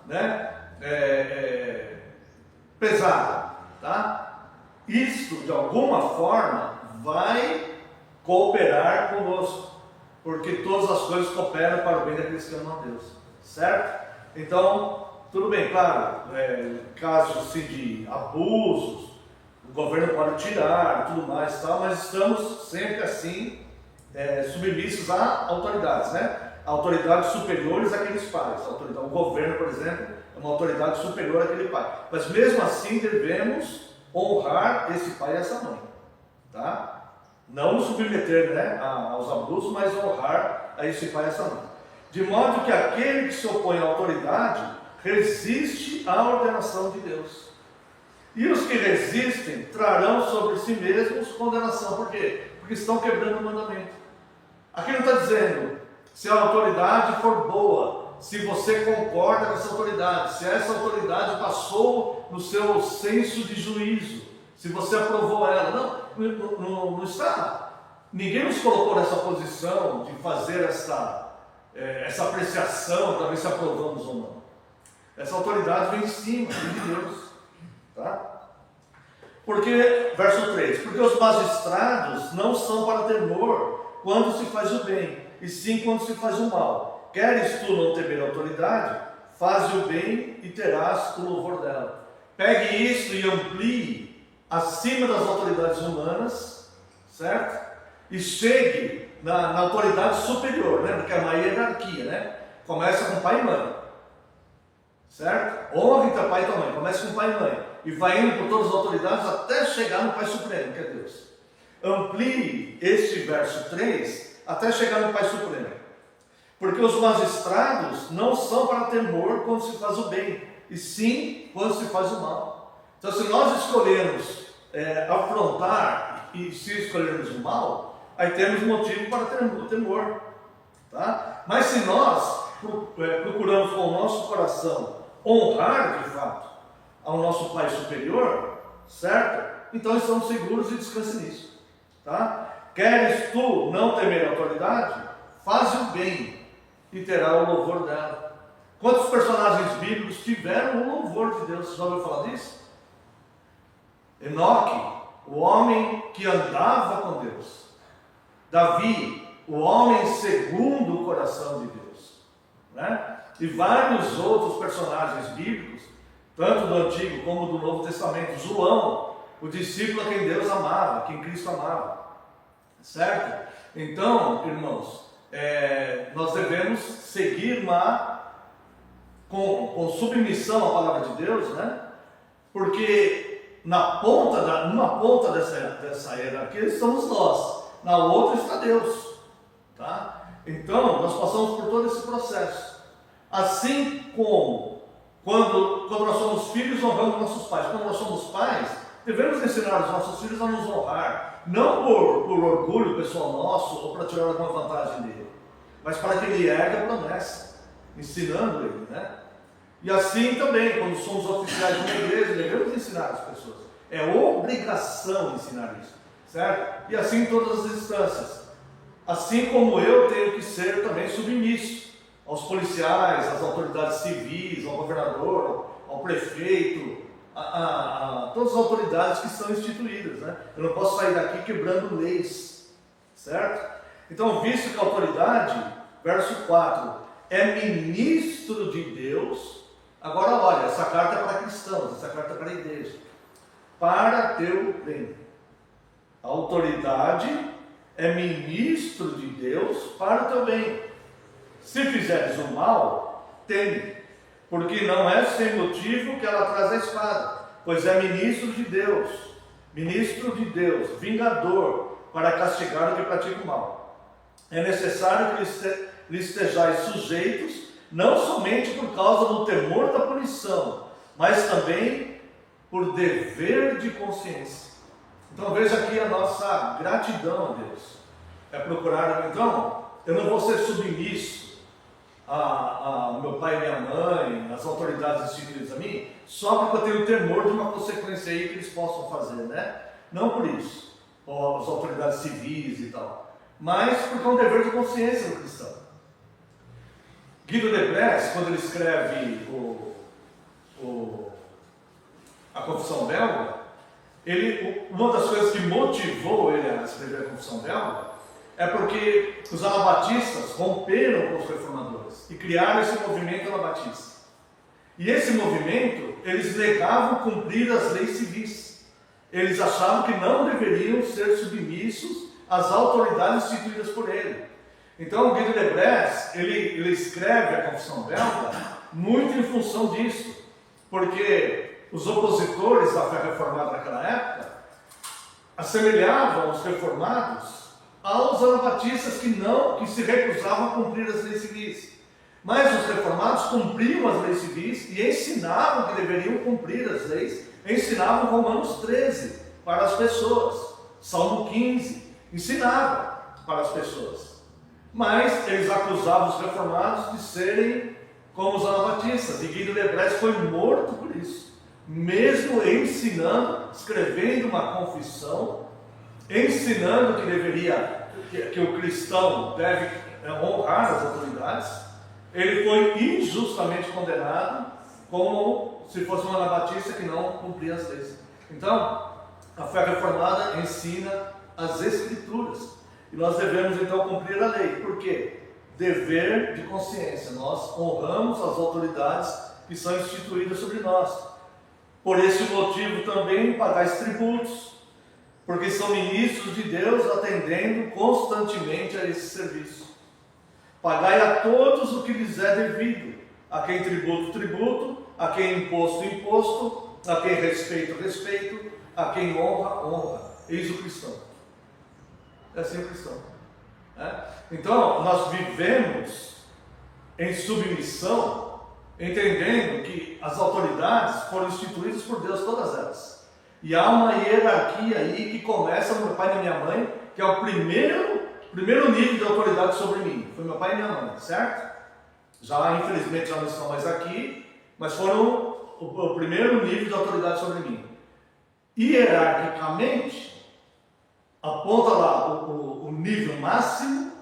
pesada. Tá? Isto, de alguma forma, vai cooperar conosco, porque todas as coisas cooperam para o bem daqueles que amam a Deus, certo? Então, tudo bem, claro, casos assim de abusos, o governo pode tirar e tudo mais, tal, mas estamos sempre assim, submissos a autoridades, autoridades superiores àqueles pais. O governo, por exemplo, é uma autoridade superior àquele pai, mas mesmo assim devemos honrar esse pai e essa mãe, tá? Não nos submeter aos abusos, mas honrar a esse pai e essa mãe. De modo que aquele que se opõe à autoridade resiste à ordenação de Deus. E os que resistem trarão sobre si mesmos condenação. Por quê? Porque estão quebrando o mandamento. Aqui não está dizendo se a autoridade for boa, se você concorda com essa autoridade, se essa autoridade passou no seu senso de juízo, se você aprovou ela. Não está. ninguém nos colocou nessa posição de fazer essa apreciação para ver se aprovamos ou não. Essa autoridade vem de cima, vem de Deus. Tá? Porque, verso 3, porque os magistrados não são para temor quando se faz o bem, e sim quando se faz o mal. Queres tu não temer a autoridade? Faze o bem e terás o louvor dela. Pegue isso e amplie acima das autoridades humanas, certo? E chegue na autoridade superior, né? Porque é uma hierarquia, né? Começa com pai e mãe, certo? Honre teu pai e tua mãe, começa com pai e mãe, e vai indo por todas as autoridades até chegar no Pai Supremo, que é Deus. Amplie este verso 3 até chegar no Pai Supremo. Porque os magistrados não são para temor quando se faz o bem, e sim quando se faz o mal. Então, se nós escolhermos afrontar e se escolhermos o mal, aí temos motivo para temor. Tá? Mas se nós procuramos com o nosso coração honrar de fato ao nosso Pai Superior, certo? Então estamos seguros e descanse nisso. Tá? Queres tu não temer a autoridade? Faz o bem e terá o louvor dela. Quantos personagens bíblicos tiveram o louvor de Deus? Você já ouviu falar disso? Enoque, o homem que andava com Deus. Davi, o homem segundo o coração de Deus. Né? E vários outros personagens bíblicos, tanto do Antigo como do Novo Testamento. João, o discípulo a quem Deus amava, quem Cristo amava. Certo? Então, irmãos, nós devemos seguir com submissão à palavra de Deus, né? Porque numa ponta dessa hierarquia estamos nós, na outra está Deus, tá? Então nós passamos por todo esse processo, assim como quando nós somos filhos, honramos nossos pais. Quando nós somos pais, devemos ensinar os nossos filhos a nos honrar, não por orgulho pessoal nosso ou para tirar alguma vantagem dele, mas para que ele ergue a promessa, ensinando ele, né? E assim também, quando somos oficiais de uma igreja, devemos ensinar as pessoas. É obrigação ensinar isso, certo? E assim em todas as instâncias. Assim como eu tenho que ser também submisso aos policiais, às autoridades civis, ao governador, ao prefeito, a todas as autoridades que são instituídas, né? Eu não posso sair daqui quebrando leis, certo? Então, visto que a autoridade, verso 4, é ministro de Deus. Agora olha, essa carta é para cristãos, essa carta é para a igreja. Para teu bem. A autoridade é ministro de Deus para o teu bem. Se fizeres o mal, teme, porque não é sem motivo que ela traz a espada, pois é ministro de Deus, vingador, para castigar o que pratica o mal. É necessário que lhe estejais sujeitos, não somente por causa do temor da punição, mas também por dever de consciência. Então veja aqui a nossa gratidão a Deus. É procurar, então, eu não vou ser submisso a meu pai e minha mãe, as autoridades instituídas a mim, só porque eu tenho temor de uma consequência aí que eles possam fazer, né? Não por isso, ou as autoridades civis e tal, mas porque é um dever de consciência do cristão. Guido de Bresse, quando ele escreve a Confissão Belga, uma das coisas que motivou ele a escrever a Confissão Belga é porque os anabatistas romperam com os reformadores e criaram esse movimento anabatista. E esse movimento, eles negavam cumprir as leis civis. Eles achavam que não deveriam ser submissos às autoridades instituídas por ele. Então, Guido de Bresse, ele escreve a Confissão Belga muito em função disso, porque os opositores da fé reformada naquela época assemelhavam os reformados aos anabatistas que se recusavam a cumprir as leis civis. Mas os reformados cumpriam as leis civis e ensinavam que deveriam cumprir as leis, ensinavam Romanos 13 para as pessoas, Salmo 15, ensinava para as pessoas. Mas eles acusavam os reformados de serem como os anabatistas, e Guido de Bresse foi morto por isso, mesmo ensinando, escrevendo uma confissão, ensinando que deveria que o cristão deve honrar as autoridades, ele foi injustamente condenado como se fosse um anabatista que não cumpria as leis. Então, a fé reformada ensina as Escrituras. E nós devemos então cumprir a lei. Por quê? Dever de consciência. Nós honramos as autoridades que são instituídas sobre nós. Por esse motivo também pagais tributos, porque são ministros de Deus atendendo constantemente a esse serviço. Pagai a todos o que lhes é devido, a quem tributo, tributo, a quem imposto, imposto, a quem respeito, respeito, a quem honra, honra. Eis o cristão. É assim o cristão. Então, nós vivemos em submissão, entendendo que as autoridades foram instituídas por Deus, todas elas. E há uma hierarquia aí que começa no meu pai e na minha mãe, que é o primeiro nível de autoridade sobre mim. Foi meu pai e minha mãe, certo? Já, infelizmente, já não estão mais aqui, mas foram o primeiro nível de autoridade sobre mim. Hierarquicamente, aponta lá o nível máximo,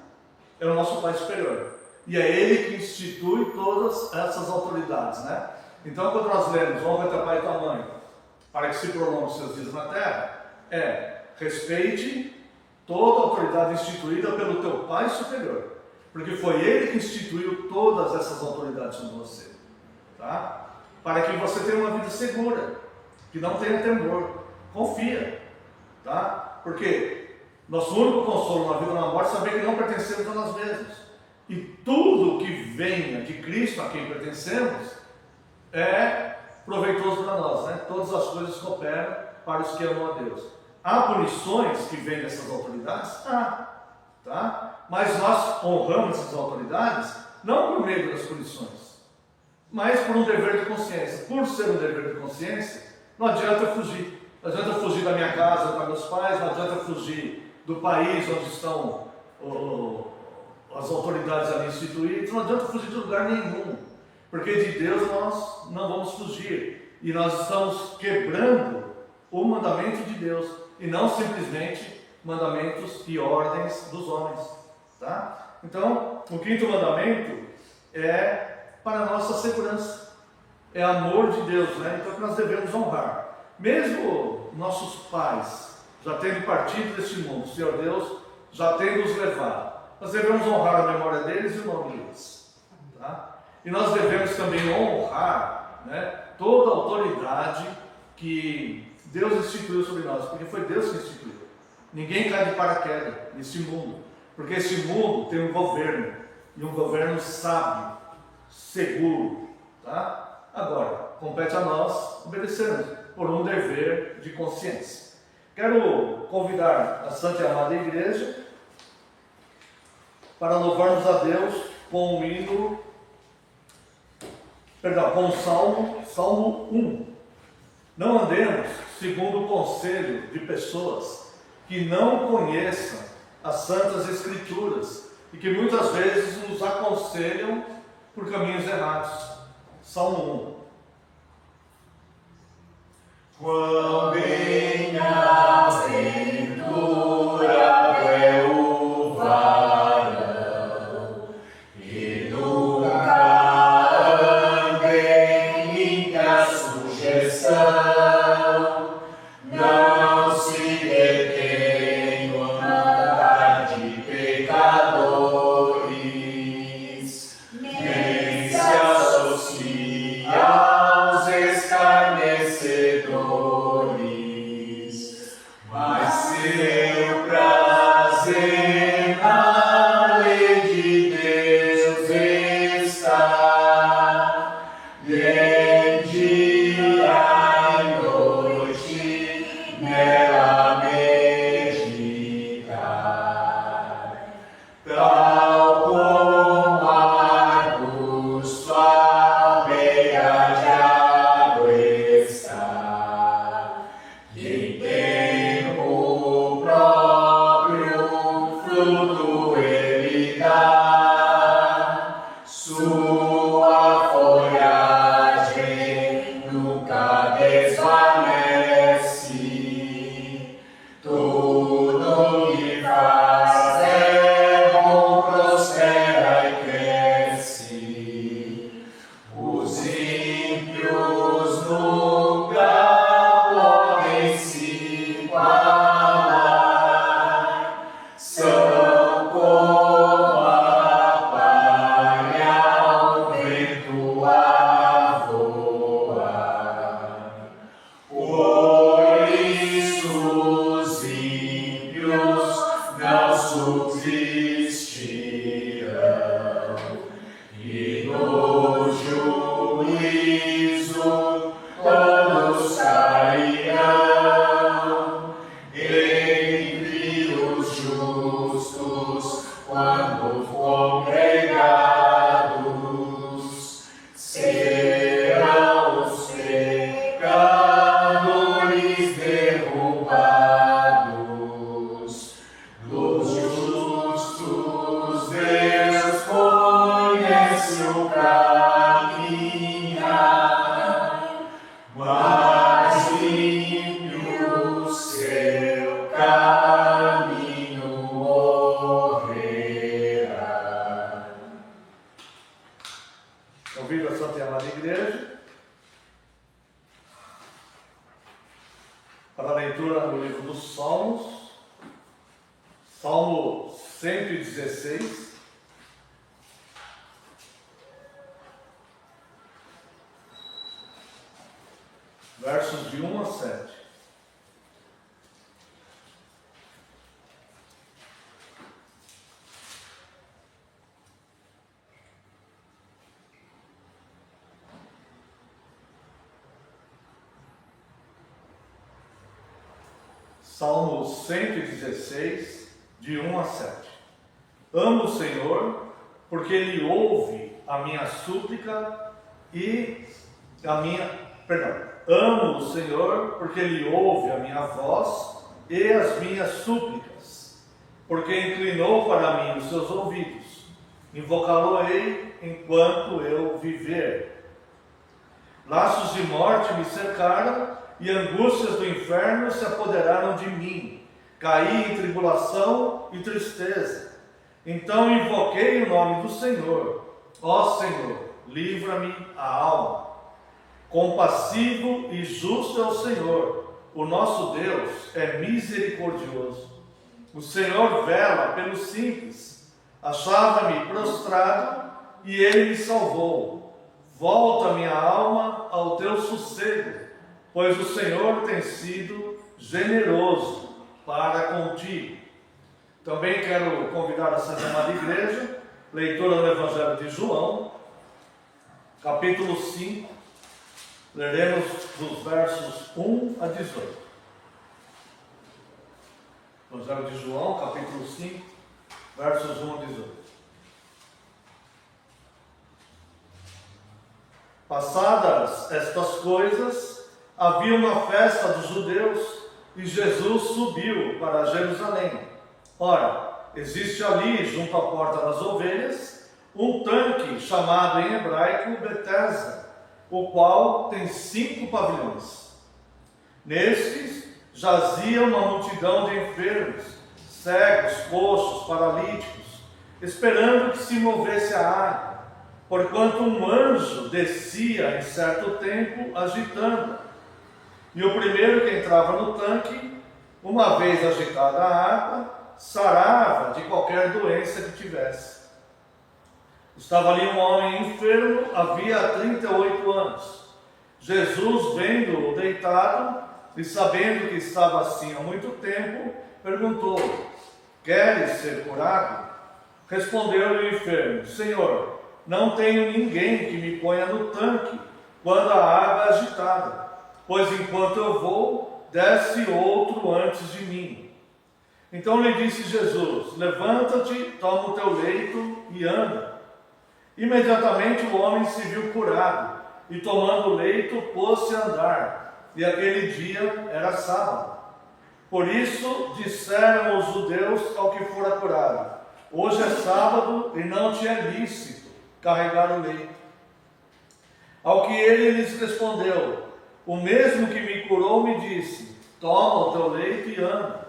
é o nosso Pai Superior. E é Ele que institui todas essas autoridades, né? Então, quando nós lemos, honra teu pai e tua mãe, para que se prolongue os seus dias na terra, respeite toda a autoridade instituída pelo teu Pai Superior. Porque foi Ele que instituiu todas essas autoridades sobre você. Tá? Para que você tenha uma vida segura, que não tenha temor. Confia. Tá? Porque nosso único consolo na vida e na morte é saber que não pertencemos a nós mesmos. E tudo que venha de Cristo, a quem pertencemos, é proveitoso para nós, né? Todas as coisas cooperam para os que amam a Deus. Há punições que vêm dessas autoridades? Tá? Mas nós honramos essas autoridades não por meio das punições, mas por um dever de consciência. Por ser um dever de consciência, não adianta fugir. Não adianta fugir da minha casa para meus pais, não adianta fugir do país onde estão as autoridades ali instituídas, não adianta fugir de lugar nenhum. Porque de Deus nós não vamos fugir. E nós estamos quebrando o mandamento de Deus. E não simplesmente mandamentos e ordens dos homens. Tá? Então, o quinto mandamento é para a nossa segurança. É amor de Deus, né? Então que nós devemos honrar. Mesmo nossos pais já tendo partido deste mundo, o Senhor Deus já tendo os levado, nós devemos honrar a memória deles e o nome deles. Tá? E nós devemos também honrar, né, toda a autoridade que Deus instituiu sobre nós, porque foi Deus que instituiu. Ninguém cai de paraquedas nesse mundo, porque esse mundo tem um governo, e um governo sábio, seguro. Tá? Agora, compete a nós obedecermos por um dever de consciência. Quero convidar a Santa e Amada Igreja para louvarmos a Deus com o hino, com o Salmo 1. Não andemos segundo o conselho de pessoas que não conheçam as Santas Escrituras e que muitas vezes nos aconselham por caminhos errados. Salmo 1. Quão bem a ventura é o varão, e nunca andem em minha sugestão, não se detenham a andar de pecadores, nem se associe aos escarnecedores, mas seu prazer na lei de Deus está, de dia e noite nela meditar. Tal como arbusto à beira de água está, que em tempo próprio fruto ele dá, sua folhagem nunca desvanece, tudo que faz é existirão, e no juízo todos cairão, entre os justos, quando congregados, serão os pecadores derrubados. Dos justos Deus conhece o caminhar, mas ímpio seu caminho morrerá. Convido a Santa e Amada Igreja para a leitura no livro dos Salmos, Salmo 116, versos de 1 a 7. Salmo 116, de 1 a 7. Amo o Senhor, porque Ele ouve a minha súplica e a minha... Amo o Senhor, porque Ele ouve a minha voz e as minhas súplicas, porque inclinou para mim os seus ouvidos. Invocá-lo-ei enquanto eu viver. Laços de morte me cercaram, e angústias do inferno se apoderaram de mim. Caí em tribulação e tristeza. Então invoquei o nome do Senhor. Ó Senhor, livra-me a alma. Compassivo e justo é o Senhor. O nosso Deus é misericordioso. O Senhor vela pelos simples. Achava-me prostrado e Ele me salvou. Volta minha alma ao teu sossego, pois o Senhor tem sido generoso para contigo. Também quero convidar a Santa Amada Igreja, leitura do Evangelho de João, capítulo 5, leremos dos versos 1 a 18. Evangelho de João, capítulo 5, versos 1 a 18. Passadas estas coisas, havia uma festa dos judeus e Jesus subiu para Jerusalém. Ora, existe ali, junto à porta das ovelhas, um tanque chamado em hebraico Betesda, o qual tem 5 pavilhões. Nestes jazia uma multidão de enfermos, cegos, coxos, paralíticos, esperando que se movesse a água, porquanto um anjo descia em certo tempo agitando. E o primeiro que entrava no tanque, uma vez agitada a água, sarava de qualquer doença que tivesse. Estava ali um homem enfermo, havia 38 anos. Jesus, vendo-o deitado e sabendo que estava assim há muito tempo, perguntou: queres ser curado? Respondeu-lhe o enfermo: Senhor, não tenho ninguém que me ponha no tanque quando a água é agitada, pois enquanto eu vou, desce outro antes de mim. Então lhe disse Jesus: levanta-te, toma o teu leito e anda. Imediatamente o homem se viu curado, e tomando o leito, pôs-se a andar, e aquele dia era sábado. Por isso disseram os judeus ao que fora curado: hoje é sábado e não te é lícito carregar o leito. Ao que ele lhes respondeu: o mesmo que me curou me disse: toma o teu leito e anda.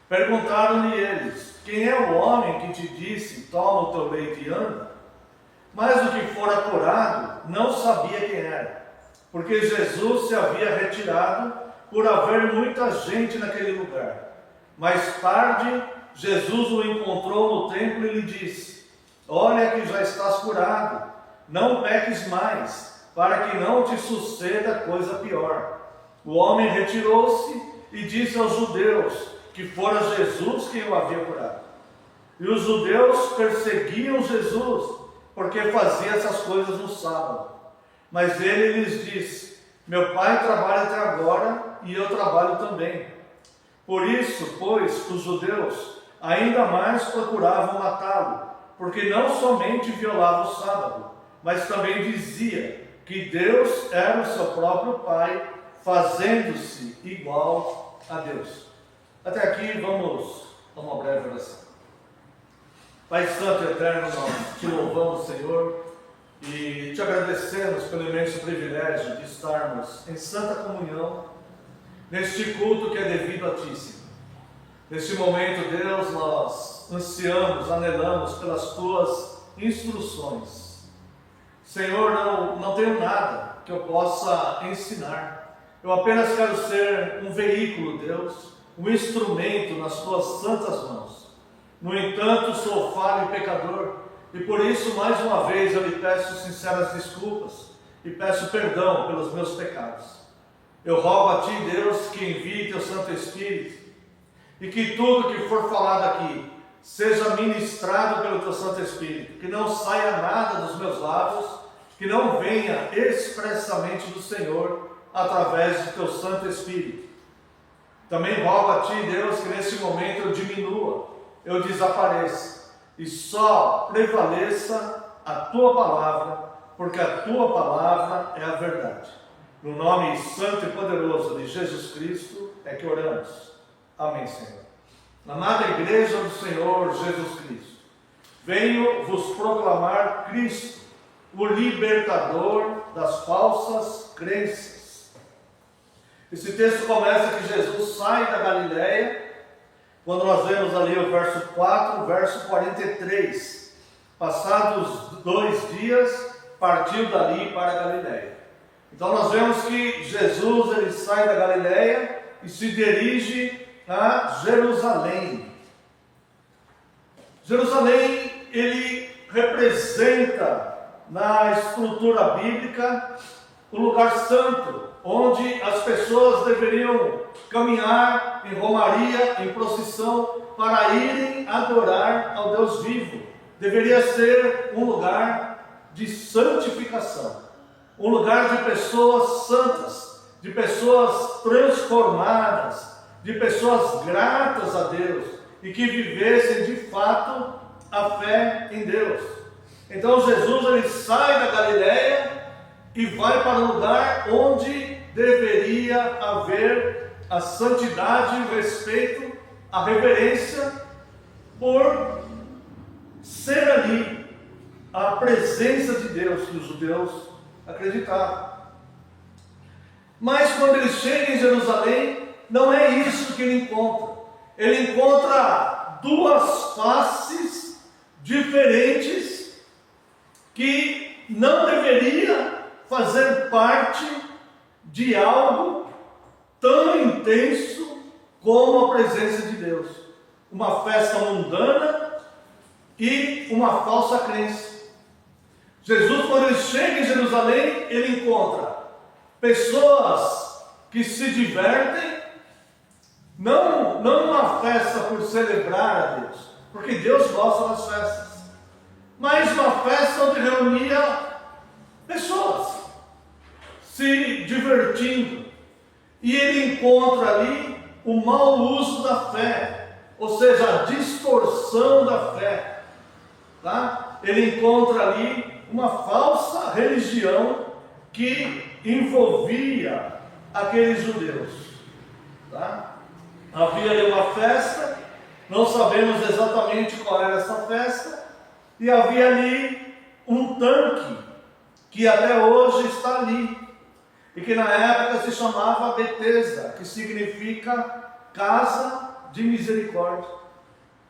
Perguntaram-lhe eles: quem é o homem que te disse: toma o teu leito e anda? Mas o que fora curado não sabia quem era, porque Jesus se havia retirado por haver muita gente naquele lugar. Mais tarde, Jesus o encontrou no templo e lhe disse: olha que já estás curado, não peques mais, para que não te suceda coisa pior. O homem retirou-se e disse aos judeus que fora Jesus quem o havia curado. E os judeus perseguiam Jesus, porque fazia essas coisas no sábado. Mas ele lhes disse: meu pai trabalha até agora, e eu trabalho também. Por isso, pois, os judeus ainda mais procuravam matá-lo, porque não somente violava o sábado, mas também dizia que Deus era o seu próprio Pai, fazendo-se igual a Deus. Até aqui vamos a uma breve oração. Pai Santo e Eterno, nós te louvamos, Senhor, e te agradecemos pelo imenso privilégio de estarmos em santa comunhão, neste culto que é devido a Ti, Senhor. Neste momento, Deus, nós ansiamos, anelamos pelas Tuas instruções. Senhor, não tenho nada que eu possa ensinar. Eu apenas quero ser um veículo, Deus, um instrumento nas Tuas santas mãos. No entanto, sou falho e pecador, e por isso, mais uma vez, eu lhe peço sinceras desculpas e peço perdão pelos meus pecados. Eu rogo a Ti, Deus, que envie Teu Santo Espírito, e que tudo que for falado aqui seja ministrado pelo Teu Santo Espírito, que não saia nada dos meus lábios, que não venha expressamente do Senhor, através do Teu Santo Espírito. Também rogo a Ti, Deus, que nesse momento eu diminua, eu desapareça, e só prevaleça a Tua palavra, porque a Tua palavra é a verdade. No nome santo e poderoso de Jesus Cristo é que oramos. Amém, Senhor. Amada Igreja do Senhor Jesus Cristo, venho vos proclamar Cristo, o libertador das falsas crenças. Esse texto começa que Jesus sai da Galileia, quando nós vemos ali o verso 4, verso 43. Passados 2 dias, partiu dali para a Galileia. Então nós vemos que Jesus ele sai da Galileia e se dirige a Jerusalém. Jerusalém, ele representa na estrutura bíblica o lugar santo, onde as pessoas deveriam caminhar em romaria, em procissão, para irem adorar ao Deus vivo. Deveria ser um lugar de santificação, um lugar de pessoas santas, de pessoas transformadas, de pessoas gratas a Deus e que vivessem de fato a fé em Deus. Então Jesus ele sai da Galileia e vai para o lugar onde deveria haver a santidade, o respeito, a reverência por ser ali a presença de Deus que os judeus acreditavam. Mas quando ele chega em Jerusalém, não é isso que ele encontra. Ele encontra duas faces diferentes que não deveria fazer parte de algo tão intenso como a presença de Deus. Uma festa mundana e uma falsa crença. Jesus, quando ele chega em Jerusalém, ele encontra pessoas que se divertem, não uma festa por celebrar a Deus, porque Deus gosta das festas, mas uma festa onde reunia pessoas se divertindo, e ele encontra ali o mau uso da fé, ou seja, a distorção da fé, tá? Ele encontra ali uma falsa religião que envolvia aqueles judeus, tá? Havia ali uma festa, não sabemos exatamente qual era essa festa, e havia ali um tanque que até hoje está ali, e que na época se chamava Betesda, que significa casa de misericórdia.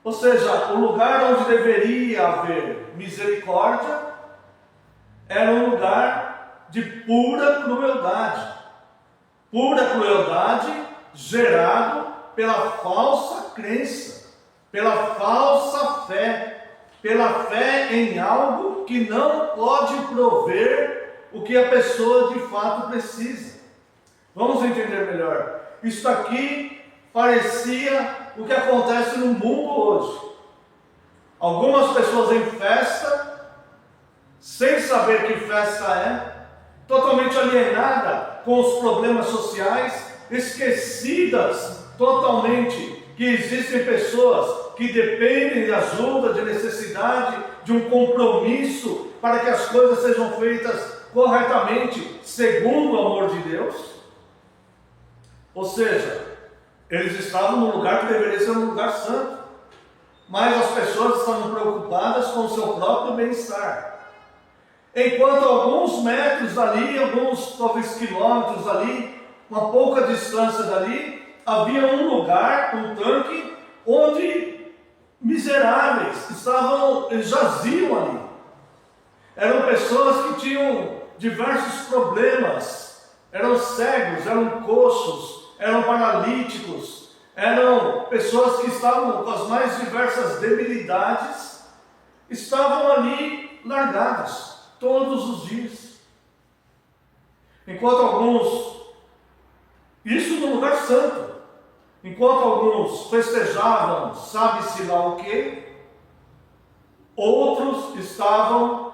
Ou seja, o lugar onde deveria haver misericórdia era um lugar de pura crueldade gerado pela falsa crença, pela falsa fé, pela fé em algo que não pode prover o que a pessoa de fato precisa. Vamos entender melhor. Isso aqui parecia o que acontece no mundo hoje. Algumas pessoas em festa, sem saber que festa é, totalmente alienada com os problemas sociais, esquecidas totalmente que existem pessoas que dependem de ajuda, de necessidade, de um compromisso para que as coisas sejam feitas corretamente, segundo o amor de Deus. Ou seja, eles estavam no lugar que deveria ser um lugar santo, mas as pessoas estavam preocupadas com o seu próprio bem-estar. Enquanto alguns metros dali, alguns talvez quilômetros ali, uma pouca distância dali, havia um lugar, um tanque, onde miseráveis eles jaziam ali. Eram pessoas que tinham diversos problemas, eram cegos, eram coxos, eram paralíticos, eram pessoas que estavam com as mais diversas debilidades, estavam ali largadas todos os dias. Enquanto alguns, isso no lugar santo, enquanto alguns festejavam, sabe-se lá o que, outros estavam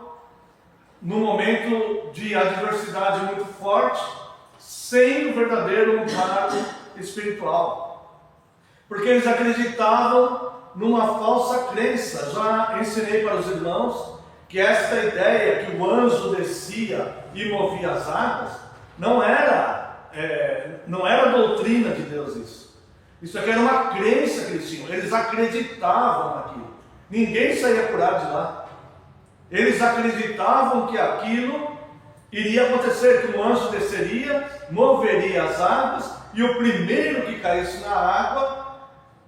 num momento de adversidade muito forte, sem o verdadeiro amparo espiritual. Porque eles acreditavam numa falsa crença. Já ensinei para os irmãos que esta ideia que o anjo descia e movia as águas, não era a doutrina de Deus isso. Isso aqui era uma crença que eles tinham. Eles acreditavam naquilo. Ninguém saía curado de lá. Eles acreditavam que aquilo iria acontecer, que o anjo desceria, moveria as águas, e o primeiro que caísse na água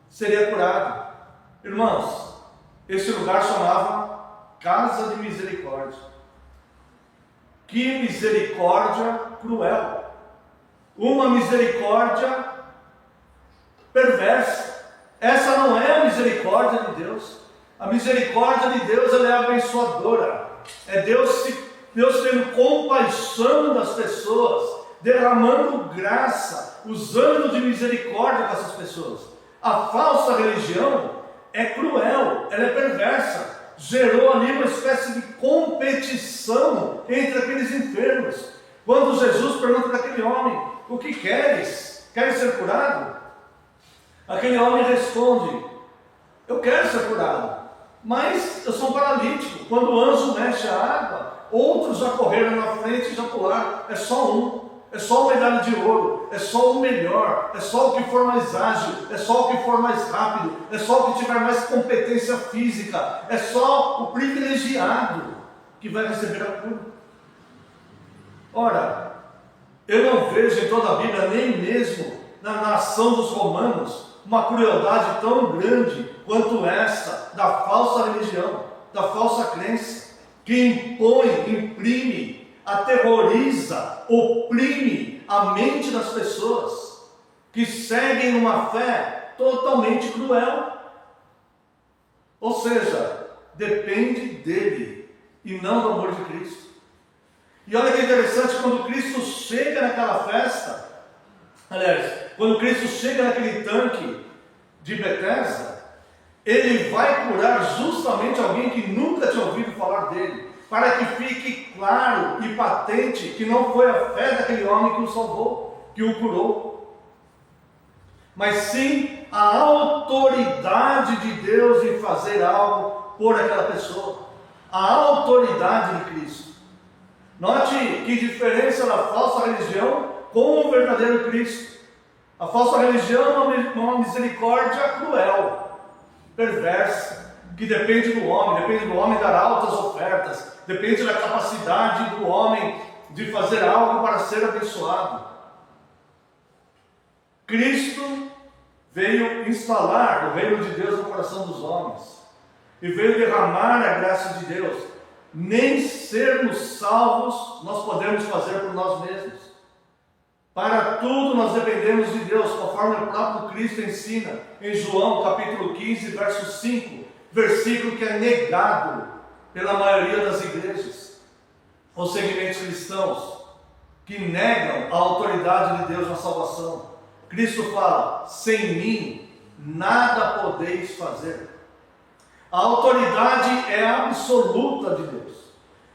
seria curado. Irmãos, esse lugar chamava Casa de Misericórdia. Que misericórdia cruel! Uma misericórdia perversa. Essa não é a misericórdia de Deus. A misericórdia de Deus, ela é abençoadora. É Deus tendo compaixão das pessoas, derramando graça, usando de misericórdia com essas pessoas. A falsa religião é cruel, ela é perversa. Gerou ali uma espécie de competição entre aqueles enfermos. Quando Jesus pergunta para aquele homem: o que queres? Queres ser curado? Aquele homem responde: eu quero ser curado, mas eu sou um paralítico. Quando o anjo mexe a água, outros já correram na frente e já pularam. É só um, é só uma medalha de ouro, é só o melhor, é só o que for mais ágil, é só o que for mais rápido, é só o que tiver mais competência física, é só o privilegiado que vai receber a cura. Ora, eu não vejo em toda a Bíblia, nem mesmo na ação dos romanos, uma crueldade tão grande quanto essa da falsa religião, da falsa crença, que impõe, imprime, aterroriza, oprime a mente das pessoas, que seguem uma fé totalmente cruel. Ou seja, depende dele e não do amor de Cristo. E olha que interessante, quando Cristo chega naquela festa, quando Cristo chega naquele tanque de Betesda, ele vai curar justamente alguém que nunca tinha ouvido falar dele, para que fique claro e patente que não foi a fé daquele homem que o salvou, que o curou, mas sim a autoridade de Deus em fazer algo por aquela pessoa, a autoridade de Cristo. Note que diferença da falsa religião com o verdadeiro Cristo. A falsa religião é uma misericórdia cruel, perversa, que depende do homem dar altas ofertas, depende da capacidade do homem de fazer algo para ser abençoado. Cristo veio instalar o reino de Deus no coração dos homens, e veio derramar a graça de Deus. Nem sermos salvos nós podemos fazer por nós mesmos. Para tudo nós dependemos de Deus, conforme o próprio Cristo ensina em João capítulo 15, verso 5, versículo que é negado pela maioria das igrejas ou segmentos cristãos, que negam a autoridade de Deus na salvação. Cristo fala: sem mim nada podeis fazer. A autoridade é absoluta de Deus.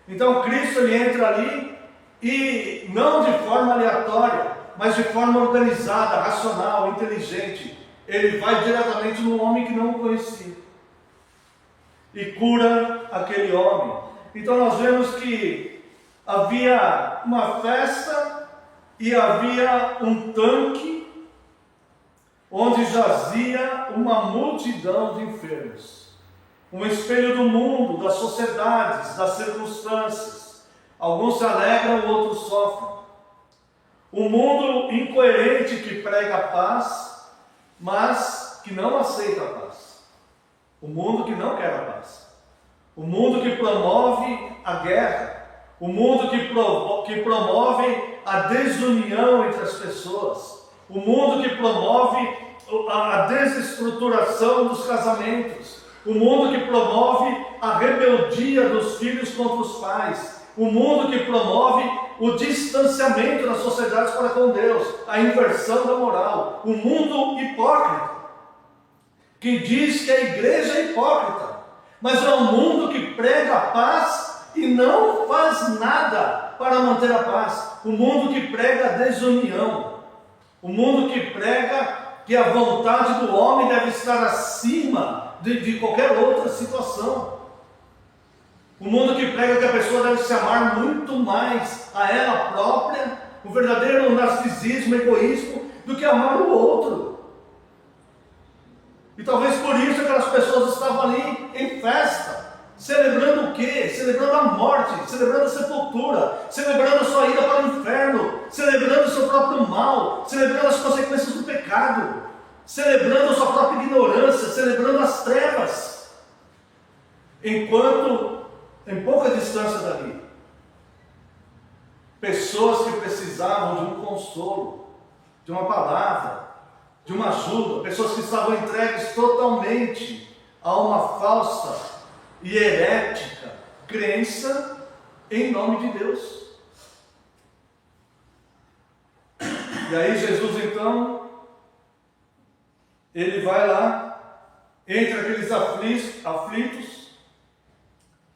Então Cristo ele entra ali e não de forma aleatória, mas de forma organizada, racional, inteligente. Ele vai diretamente no homem que não o conhecia e cura aquele homem. Então nós vemos que havia uma festa e havia um tanque onde jazia uma multidão de enfermos. Um espelho do mundo, das sociedades, das circunstâncias. Alguns se alegram, outros sofrem. Um mundo incoerente que prega a paz, mas que não aceita a paz. O mundo que não quer a paz. O mundo que promove a guerra. O mundo que promove a desunião entre as pessoas. O mundo que promove a desestruturação dos casamentos. O mundo que promove a rebeldia dos filhos contra os pais. O mundo que promove o distanciamento das sociedades para com Deus. A inversão da moral. O mundo hipócrita, que diz que a igreja é hipócrita. Mas é um mundo que prega a paz e não faz nada para manter a paz. O mundo que prega a desunião. O mundo que prega que a vontade do homem deve estar acima de qualquer outra situação. O mundo que prega que a pessoa deve se amar muito mais a ela própria, o verdadeiro narcisismo, egoísmo, do que amar o outro. E talvez por isso aquelas pessoas estavam ali em festa, celebrando o quê? Celebrando a morte, celebrando a sepultura, celebrando a sua ida para o inferno, celebrando o seu próprio mal, celebrando as consequências do pecado, celebrando a sua própria ignorância, celebrando as trevas. Enquanto, em pouca distância dali, pessoas que precisavam de um consolo, de uma palavra, de uma ajuda, pessoas que estavam entregues totalmente a uma falsa e herética crença em nome de Deus. E aí Jesus então, ele vai lá, entre aqueles aflitos,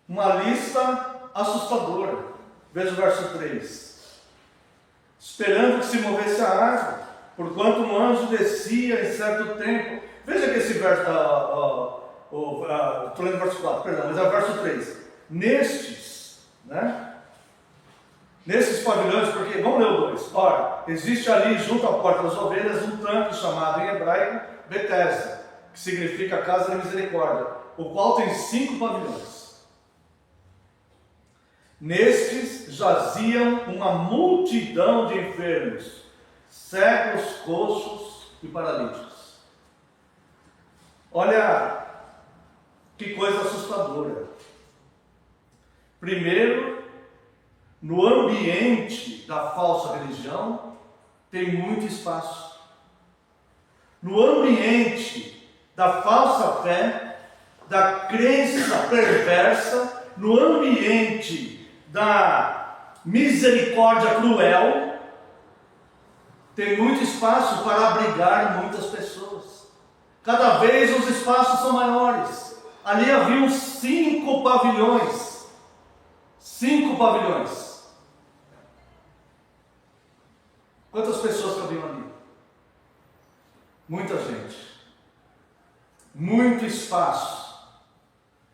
uma lista assustadora. Veja o verso 3. Esperando que se movesse a árvore, porquanto um anjo descia em certo tempo. Veja que esse verso, estou lendo o verso 4, perdão, mas é o verso 3. Nestes pavilhões, porque, vamos ler o 2. Ora, existe ali junto à porta das ovelhas um tanque chamado em hebraico Betesda, que significa casa da misericórdia, o qual tem 5 pavilhões. Nestes jaziam uma multidão de enfermos, cegos, coxos e paralíticos. Olha que coisa assustadora. Primeiro, no ambiente da falsa religião tem muito espaço. No ambiente da falsa fé, da crença perversa, no ambiente da misericórdia cruel, tem muito espaço para abrigar muitas pessoas. Cada vez os espaços são maiores. Ali haviam 5 pavilhões. 5 pavilhões. Quantas pessoas cabiam ali? Muita gente. Muito espaço.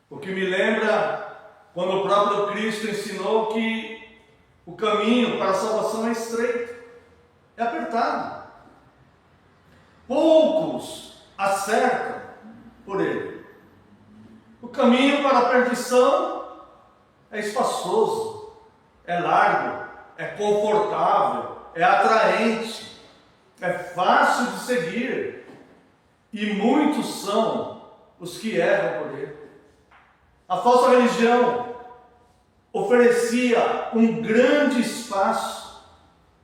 O que me lembra quando o próprio Cristo ensinou que o caminho para a salvação é estreito, é apertado. Poucos acertam por ele. O caminho para a perdição é espaçoso, é largo, é confortável, é atraente, é fácil de seguir. E muitos são os que erram por ele. A falsa religião oferecia um grande espaço,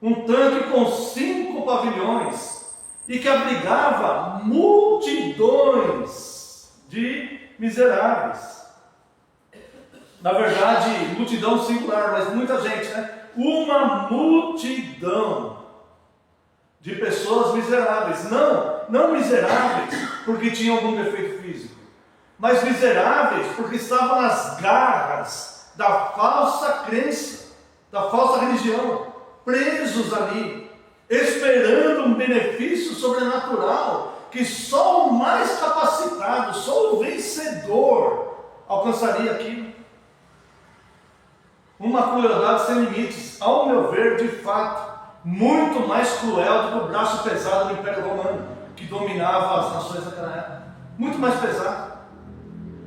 um tanque com 5 pavilhões e que abrigava multidões de miseráveis. Na verdade, multidão singular, mas muita gente, uma multidão de pessoas miseráveis. Não miseráveis porque tinham algum defeito físico. mas miseráveis porque estavam nas garras da falsa crença, da falsa religião, presos ali, esperando um benefício sobrenatural que só o mais capacitado, só o vencedor alcançaria aquilo. Uma crueldade sem limites, ao meu ver, de fato, muito mais cruel do que o braço pesado do Império Romano, que dominava as nações daquela época. Muito mais pesado.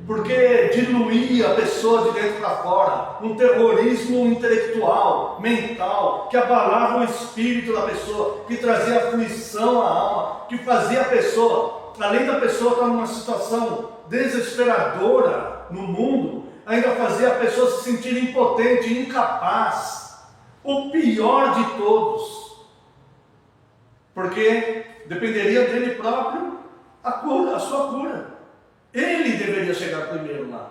Porque diluía a pessoa de dentro para fora, um terrorismo intelectual, mental, que abalava o espírito da pessoa, que trazia aflição à alma, que fazia a pessoa, além da pessoa estar numa situação desesperadora no mundo, ainda fazia a pessoa se sentir impotente, incapaz, o pior de todos, porque dependeria dele próprio a cura, a sua cura. Ele deveria chegar primeiro lá.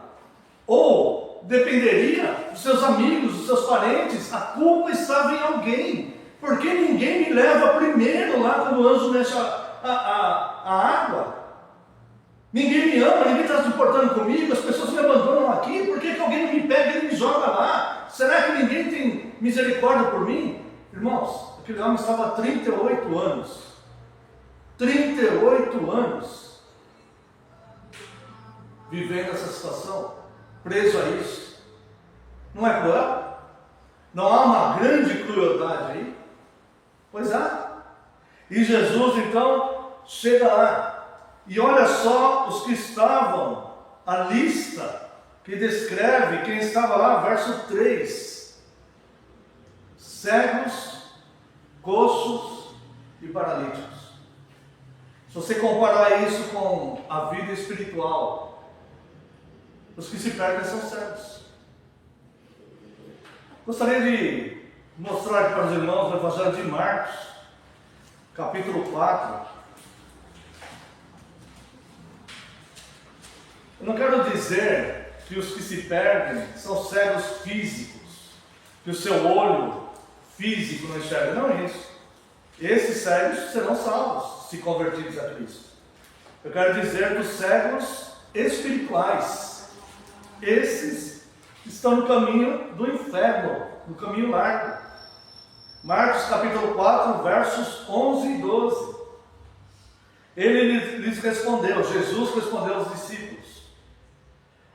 Ou dependeria dos seus amigos, dos seus parentes. A culpa estava em alguém. Porque ninguém me leva primeiro lá quando o anjo mexe a água. Ninguém me ama, ninguém está se importando comigo. As pessoas me abandonam aqui. Por que alguém me pega e me joga lá? Será que ninguém tem misericórdia por mim? Irmãos, aquele homem estava há 38 anos. 38 anos. Vivendo essa situação, preso a isso. Não é cruel? Não há uma grande crueldade aí? Pois há. E Jesus então chega lá. E olha só os que estavam, a lista que descreve quem estava lá, verso 3. Cegos, coxos e paralíticos. Se você comparar isso com a vida espiritual, os que se perdem são cegos. Gostaria de mostrar aqui para os irmãos o Evangelho de Marcos, capítulo 4. Eu não quero dizer que os que se perdem são cegos físicos, que o seu olho físico não enxerga. Não é isso. Esses cegos serão salvos, se convertidos a Cristo. Eu quero dizer dos cegos espirituais. Esses estão no caminho do inferno, no caminho largo. Marcos capítulo 4, versos 11 e 12. Ele lhes respondeu, Jesus respondeu aos discípulos: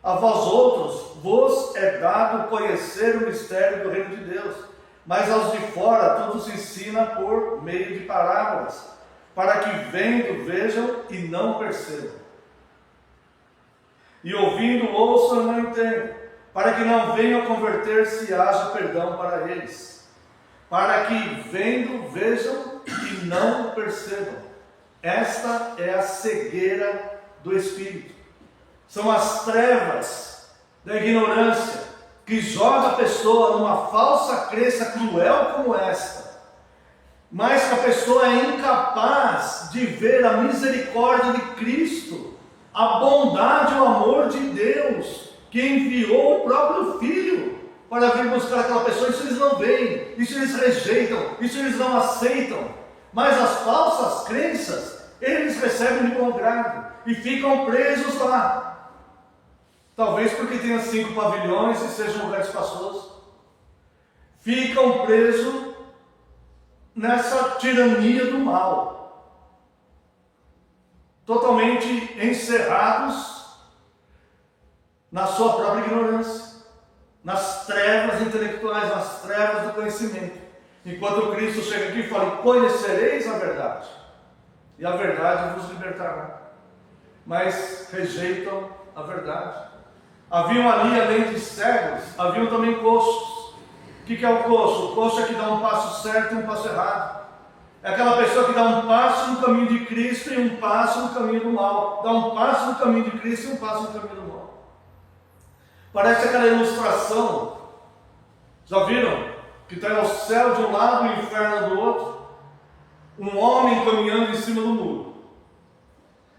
a vós outros vos é dado conhecer o mistério do reino de Deus, mas aos de fora tudo se ensina por meio de parábolas, para que vendo vejam e não percebam. E ouvindo, ouçam e não entendam, para que não venham converter-se e haja perdão para eles. Para que vendo, vejam e não percebam. Esta é a cegueira do Espírito. São as trevas da ignorância que joga a pessoa numa falsa crença cruel como esta. Mas que a pessoa é incapaz de ver a misericórdia de Cristo, a bondade e o amor de Deus, que enviou o próprio Filho para vir buscar aquela pessoa. Isso eles não veem, isso eles rejeitam, isso eles não aceitam. Mas as falsas crenças, eles recebem de bom grado e ficam presos lá. Talvez porque tenha 5 pavilhões e seja um lugar espaçoso. Ficam presos nessa tirania do mal. Totalmente encerrados na sua própria ignorância, nas trevas intelectuais, nas trevas do conhecimento. Enquanto Cristo chega aqui e fala: conhecereis a verdade, e a verdade vos libertará. Mas rejeitam a verdade. Haviam ali, além de cegos, haviam também coxos. O que é o coxo? O coxo é que dá um passo certo e um passo errado. É aquela pessoa que dá um passo no caminho de Cristo e um passo no caminho do mal. Dá um passo no caminho de Cristo e um passo no caminho do mal. Parece aquela ilustração. Já viram? Que tem o céu de um lado e o inferno do outro. Um homem caminhando em cima do muro.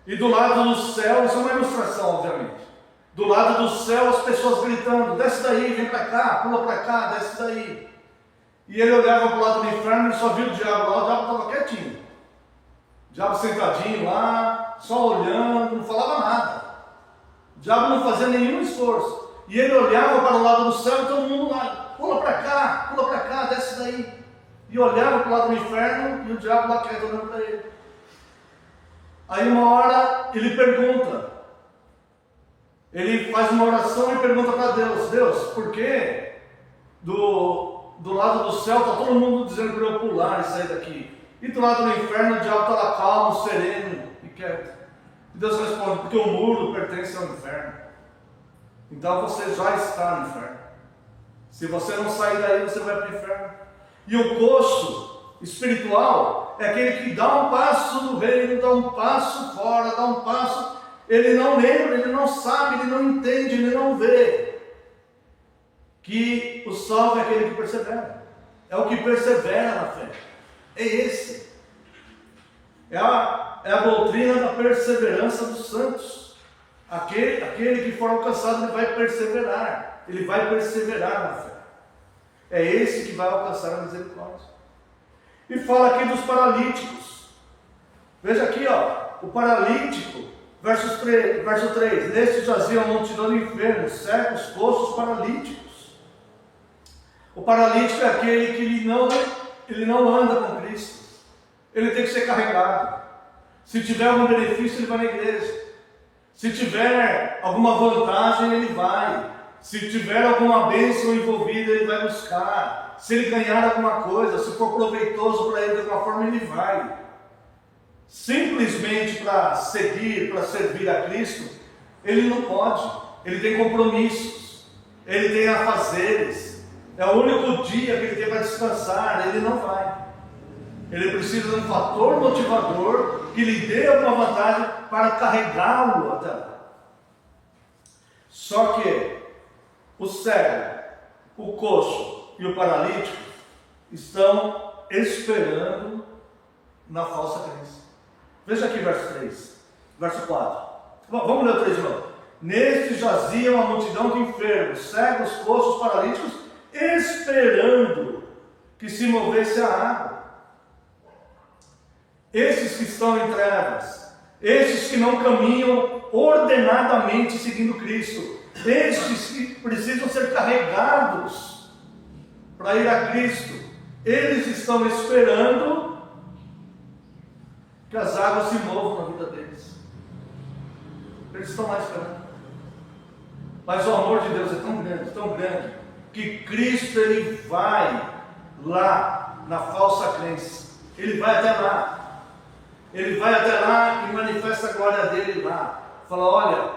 E do lado do céu, isso é uma ilustração, obviamente. Do lado do céu, as pessoas gritando: desce daí, vem para cá, pula para cá, desce daí. E ele olhava para o lado do inferno e só viu o diabo lá. O diabo estava quietinho. O diabo sentadinho lá, só olhando, não falava nada. O diabo não fazia nenhum esforço. E ele olhava para o lado do céu e todo mundo lá, pula para cá, desce daí. E olhava para o lado do inferno e o diabo lá quieto olhando para ele. Aí uma hora ele pergunta, ele faz uma oração e pergunta para Deus: Deus, por que do lado do céu está todo mundo dizendo para eu pular e sair daqui? E do lado do inferno o diabo está lá calmo, sereno e quieto. E Deus responde: porque o muro pertence ao inferno. Então você já está no inferno. Se você não sair daí, você vai para o inferno. E o coxo espiritual é aquele que dá um passo no reino, dá um passo fora, dá um passo. Ele não lembra, ele não sabe, ele não entende, ele não vê que o salvo é aquele que persevera. É o que persevera na fé. É esse. É a doutrina da perseverança dos santos. Aquele que for alcançado, ele vai perseverar. Ele vai perseverar na fé. É esse que vai alcançar a misericórdia. E fala aqui dos paralíticos. Veja aqui, o paralítico, verso 3. Neste jazia uma multidão de enfermos, cegos, coxos, paralíticos. O paralítico é aquele que ele não anda com Cristo. Ele tem que ser carregado. Se tiver algum benefício, ele vai na igreja. Se tiver alguma vantagem, ele vai. Se tiver alguma bênção envolvida, ele vai buscar. Se ele ganhar alguma coisa, se for proveitoso para ele de alguma forma, ele vai. Simplesmente para seguir, para servir a Cristo, ele não pode. Ele tem compromissos, ele tem afazeres. É o único dia que ele tem para descansar, ele não vai. Ele precisa de um fator motivador que lhe dê alguma vantagem para carregá-lo até lá. Só que o cego, o coxo e o paralítico estão esperando na falsa crença. Veja aqui verso 3, verso 4. Vamos ler o 3 de novo. Neste jazia uma multidão de enfermos, cegos, coxos, paralíticos, esperando que se movesse a água. Esses que estão em trevas, esses que não caminham ordenadamente seguindo Cristo, estes que precisam ser carregados para ir a Cristo, eles estão esperando que as águas se movam na vida deles. Eles estão lá esperando. Mas o amor de Deus é tão grande, que Cristo ele vai lá na falsa crença. Ele vai até lá. Ele vai até lá e manifesta a glória dele lá. Fala: olha,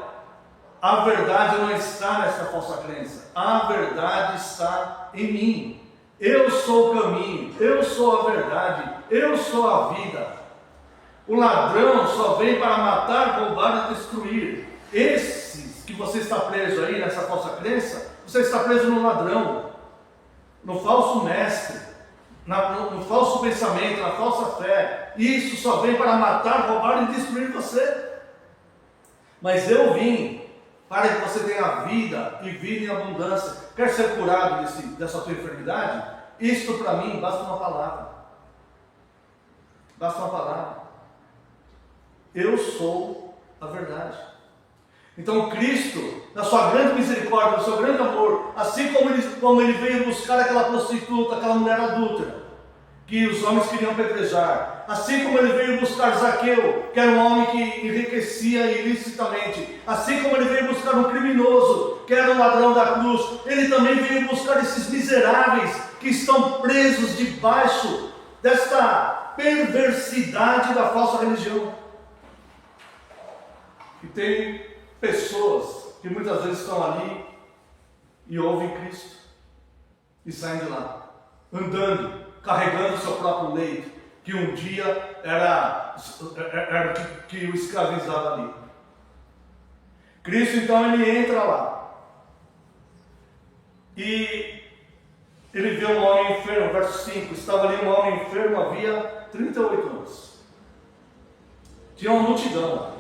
a verdade não está nessa falsa crença. A verdade está em mim. Eu sou o caminho, eu sou a verdade, eu sou a vida. O ladrão só vem para matar, roubar e destruir. Esses que você está preso aí nessa falsa crença, você está preso no ladrão, no falso mestre, no falso pensamento, na falsa fé. Isso só vem para matar, roubar e destruir você. Mas eu vim para que você tenha vida e vida em abundância. Quer ser curado dessa tua enfermidade? Isto para mim basta uma palavra. Basta uma palavra. Eu sou a verdade. Então Cristo, na sua grande misericórdia, no seu grande amor, assim como ele veio buscar aquela prostituta, aquela mulher adúltera, que os homens queriam apedrejar, assim como ele veio buscar Zaqueu, que era um homem que enriquecia ilicitamente, assim como ele veio buscar um criminoso, que era o ladrão da cruz, ele também veio buscar esses miseráveis que estão presos debaixo desta perversidade da falsa religião. E tem pessoas que muitas vezes estão ali e ouvem Cristo e saem de lá, andando, carregando o seu próprio leito, que um dia era que o escravizava ali. Cristo então ele entra lá e ele vê um homem enfermo, verso 5, estava ali um homem enfermo havia 38 anos. Tinha uma multidão lá.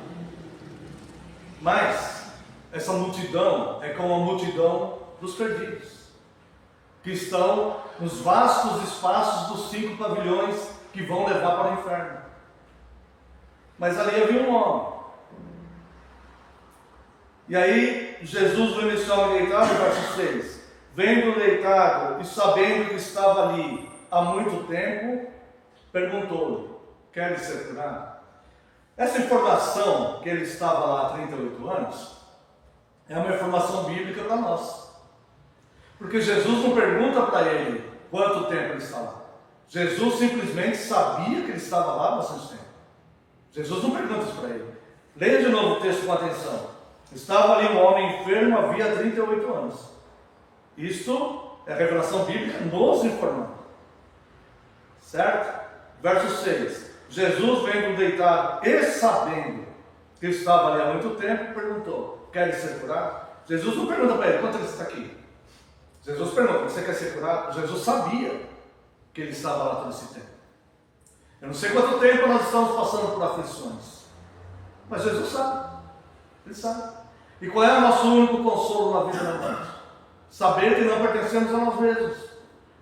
Mas essa multidão é como a multidão dos perdidos, que estão nos vastos espaços dos 5 pavilhões que vão levar para o inferno. Mas ali havia um homem. E aí Jesus vendo esse homem deitado, verso 6, vendo deitado e sabendo que estava ali há muito tempo, perguntou-lhe: queres ser curado? Essa informação que ele estava lá há 38 anos é uma informação bíblica para nós. Porque Jesus não pergunta para ele quanto tempo ele estava lá. Jesus simplesmente sabia que ele estava lá há bastante tempo. Jesus não pergunta isso para ele. Leia de novo o texto com atenção. Estava ali um homem enfermo havia 38 anos. Isto é a revelação bíblica nos informando. Certo? Verso 6. Jesus, vendo deitado e sabendo que estava ali há muito tempo, perguntou: queres ser curado? Jesus não pergunta para ele: quanto ele está aqui? Jesus pergunta: você quer ser curado? Jesus sabia que ele estava lá todo esse tempo. Eu não sei quanto tempo nós estamos passando por aflições, mas Jesus sabe. Ele sabe. E qual é o nosso único consolo na vida da morte? Saber que não pertencemos a nós mesmos,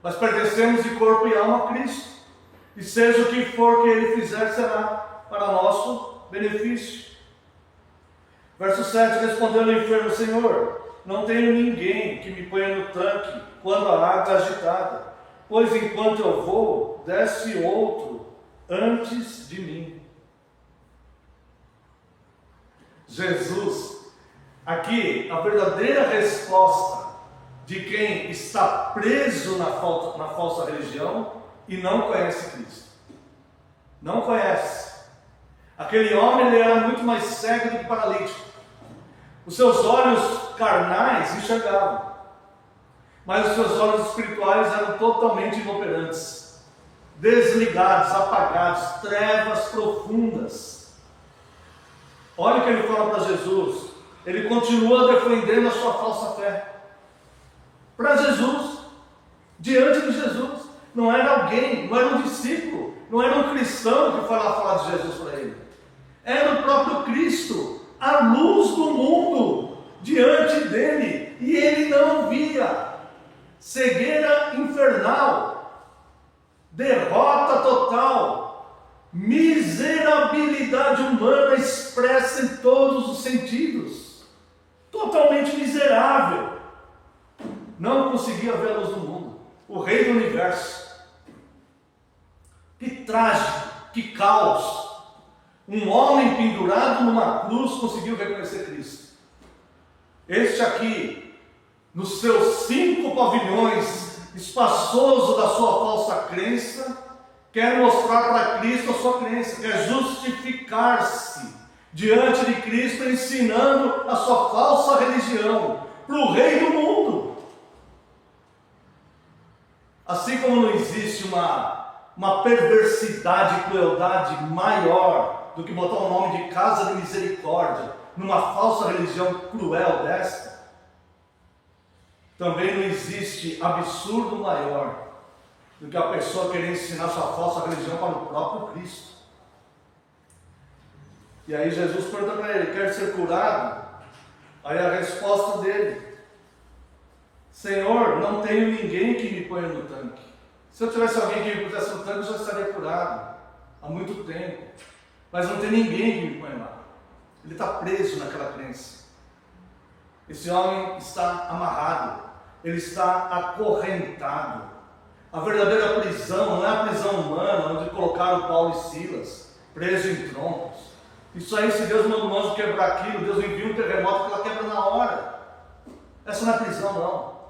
mas pertencemos de corpo e alma a Cristo. E seja o que for que Ele fizer, será para nosso benefício. Verso 7, respondeu-lhe o enfermo: Senhor, não tenho ninguém que me ponha no tanque quando a água é agitada, pois enquanto eu vou, desce outro antes de mim. Jesus, aqui, a verdadeira resposta de quem está preso na falsa religião e não conhece Cristo. Não conhece. Aquele homem, ele era muito mais cego do que paralítico. Os seus olhos carnais enxergavam, mas os seus olhos espirituais eram totalmente inoperantes, desligados, apagados, trevas profundas. Olha o que ele fala para Jesus. Ele continua defendendo a sua falsa fé para Jesus, diante de Jesus. Não era alguém, não era um discípulo, não era um cristão que foi lá falar de Jesus para ele. Era o próprio Cristo, a luz do mundo, diante dele, e ele não via. Cegueira infernal, derrota total, miserabilidade humana expressa em todos os sentidos, totalmente miserável. Não conseguia ver a luz do mundo, o rei do universo. Que trágico, que caos. Um homem pendurado numa cruz conseguiu reconhecer Cristo. Este aqui, nos seus 5 pavilhões, espaçoso da sua falsa crença, quer mostrar para Cristo a sua crença, quer justificar-se diante de Cristo, ensinando a sua falsa religião para o rei do mundo. Assim como não existe uma perversidade e crueldade maior do que botar o nome de casa de misericórdia numa falsa religião cruel desta, também não existe absurdo maior do que a pessoa querer ensinar sua falsa religião para o próprio Cristo. E aí Jesus pergunta para ele: quer ser curado? Aí a resposta dele: Senhor, não tenho ninguém que me ponha no tanque. Se eu tivesse alguém que me pusesse no tanque, eu já estaria curado há muito tempo. Mas não tem ninguém que me ponha lá. Ele está preso naquela crença. Esse homem está amarrado, ele está acorrentado. A verdadeira prisão não é a prisão humana, onde colocaram Paulo e Silas, presos em troncos. Isso aí, se Deus manda um anjo quebrar aquilo, Deus envia um terremoto que ela quebra na hora. Essa não é prisão, não.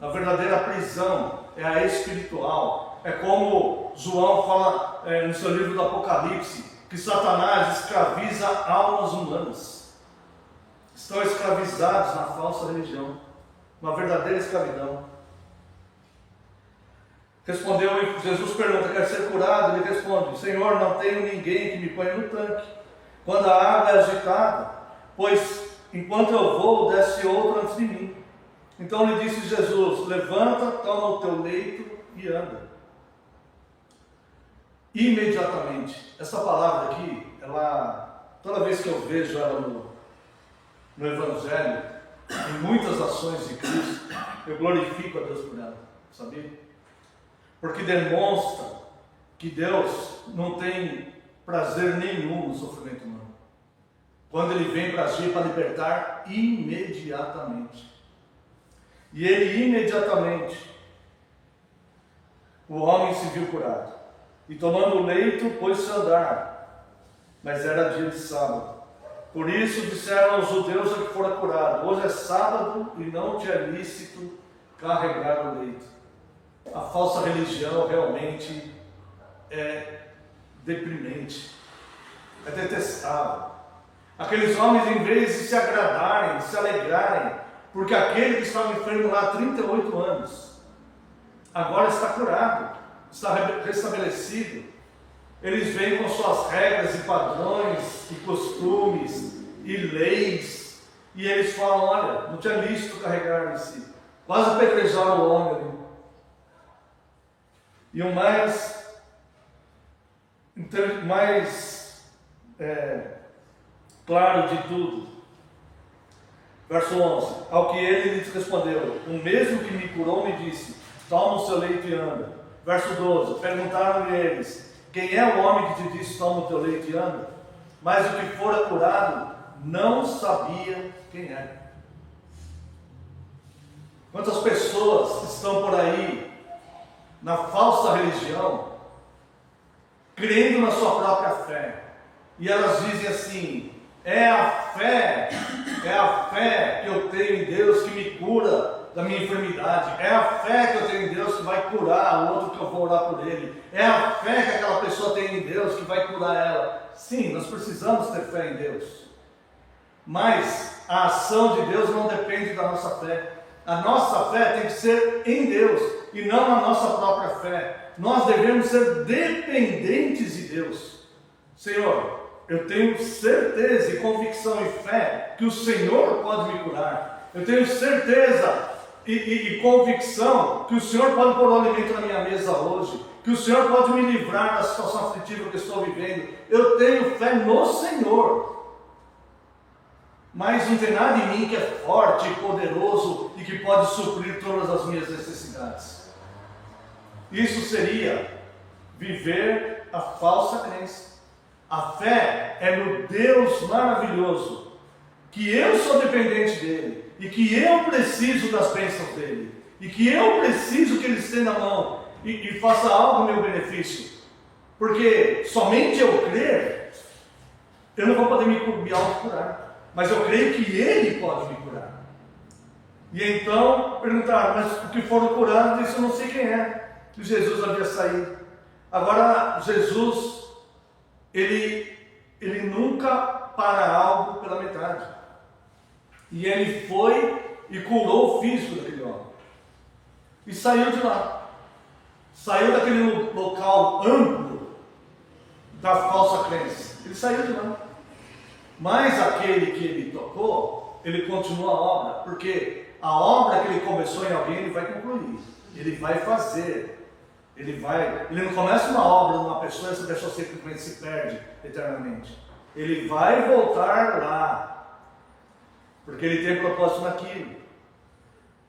A verdadeira prisão é a espiritual. É como João fala no seu livro do Apocalipse, que Satanás escraviza almas humanas. Estão escravizados na falsa religião, uma verdadeira escravidão. Respondeu, Jesus pergunta: quer ser curado? Ele responde: Senhor, não tenho ninguém que me ponha no tanque quando a água é agitada, pois enquanto eu vou, desce outro antes de mim. Então lhe disse Jesus: levanta, toma o teu leito e anda. Imediatamente. Essa palavra aqui, toda vez que eu vejo ela no Evangelho, em muitas ações de Cristo, eu glorifico a Deus por ela, sabia? Porque demonstra que Deus não tem prazer nenhum no sofrimento humano. quando ele vem para agir, para libertar imediatamente. E ele imediatamente, o homem se viu curado. E tomando o leito, pôs-se a andar. Mas era dia de sábado. Por isso disseram aos judeus a que fora curado: hoje é sábado e não te é lícito carregar o leito. A falsa religião realmente é deprimente, é detestável. Aqueles homens, em vez de se agradarem, se alegrarem, porque aquele que estava enfermo lá há 38 anos, agora está curado, está restabelecido. Eles vêm com suas regras e padrões, e costumes, e leis, e eles falam: olha, não tinha lícito carregar em si. Quase apedrejaram o homem ali. E o mais claro de tudo, verso 11: ao que ele lhes respondeu: o mesmo que me curou me disse, toma o seu leito e anda. Verso 12: perguntaram-lhe eles: quem é o homem que te disse, toma o teu leito e anda? Mas o que fora curado não sabia quem é. Quantas pessoas estão por aí na falsa religião, crendo na sua própria fé, e elas dizem assim: é a fé que eu tenho em Deus que me cura da minha enfermidade, é a fé que eu tenho em Deus que vai curar o outro que eu vou orar por ele, é a fé que aquela pessoa tem em Deus que vai curar ela. Sim, nós precisamos ter fé em Deus, mas a ação de Deus não depende da nossa fé. A nossa fé tem que ser em Deus e não na nossa própria fé. Nós devemos ser dependentes de Deus. Senhor, eu tenho certeza e convicção e fé que o Senhor pode me curar. Eu tenho certeza e convicção que o Senhor pode pôr o alimento na minha mesa hoje, que o Senhor pode me livrar da situação aflitiva que estou vivendo. Eu tenho fé no Senhor. Mas não tem nada em mim que é forte e poderoso e que pode suprir todas as minhas necessidades. Isso seria viver a falsa crença. A fé é no Deus maravilhoso, que eu sou dependente dele, e que eu preciso das bênçãos dele, e que eu preciso que ele estenda a mão e faça algo a meu benefício. Porque somente eu crer, eu não vou poder me autocurar. Mas eu creio que ele pode me curar. E então perguntaram: mas o que foram curados, disse: eu não sei quem é. E Jesus havia saído. Agora Jesus, ele nunca para algo pela metade. E ele foi e curou o físico daquele homem. E saiu de lá. Saiu daquele local amplo da falsa crença. Ele saiu de lá. Mas aquele que ele tocou, ele continua a obra, porque a obra que ele começou em alguém, ele vai concluir, ele vai fazer, ele não começa uma obra numa pessoa e essa pessoa simplesmente se perde eternamente. Ele vai voltar lá, porque ele tem propósito naquilo.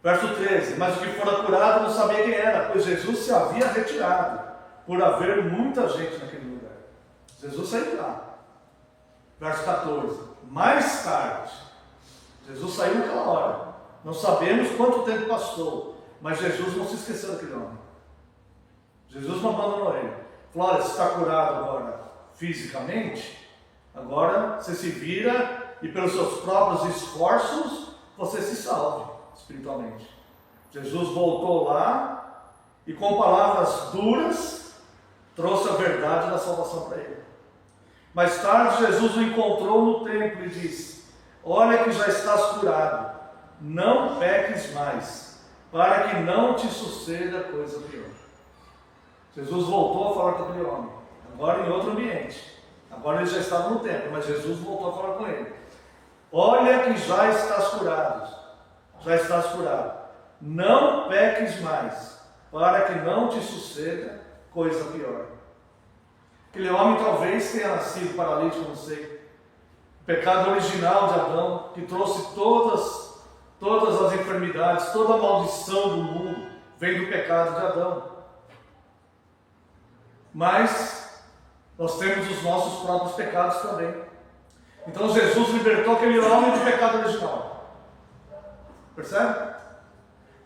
Verso 13: mas o que fora curado não sabia quem era, pois Jesus se havia retirado, por haver muita gente naquele lugar. Jesus saiu de lá. Verso 14: mais tarde, Jesus saiu naquela hora, não sabemos quanto tempo passou, mas Jesus não se esqueceu daquele homem. Jesus não abandonou ele. Falou: olha, você está curado agora fisicamente, agora você se vira e pelos seus próprios esforços você se salve espiritualmente. Jesus voltou lá e com palavras duras trouxe a verdade da salvação para ele. Mais tarde, Jesus o encontrou no templo e disse: olha que já estás curado, não peques mais, para que não te suceda coisa pior. Jesus voltou a falar com aquele homem, agora em outro ambiente. Agora ele já estava no templo, mas Jesus voltou a falar com ele: olha que já estás curado, não peques mais, para que não te suceda coisa pior. Aquele homem talvez tenha nascido paralítico, não sei. O pecado original de Adão, que trouxe todas as enfermidades, toda a maldição do mundo, vem do pecado de Adão. Mas nós temos os nossos próprios pecados também. Então Jesus libertou aquele homem do pecado original. Percebe?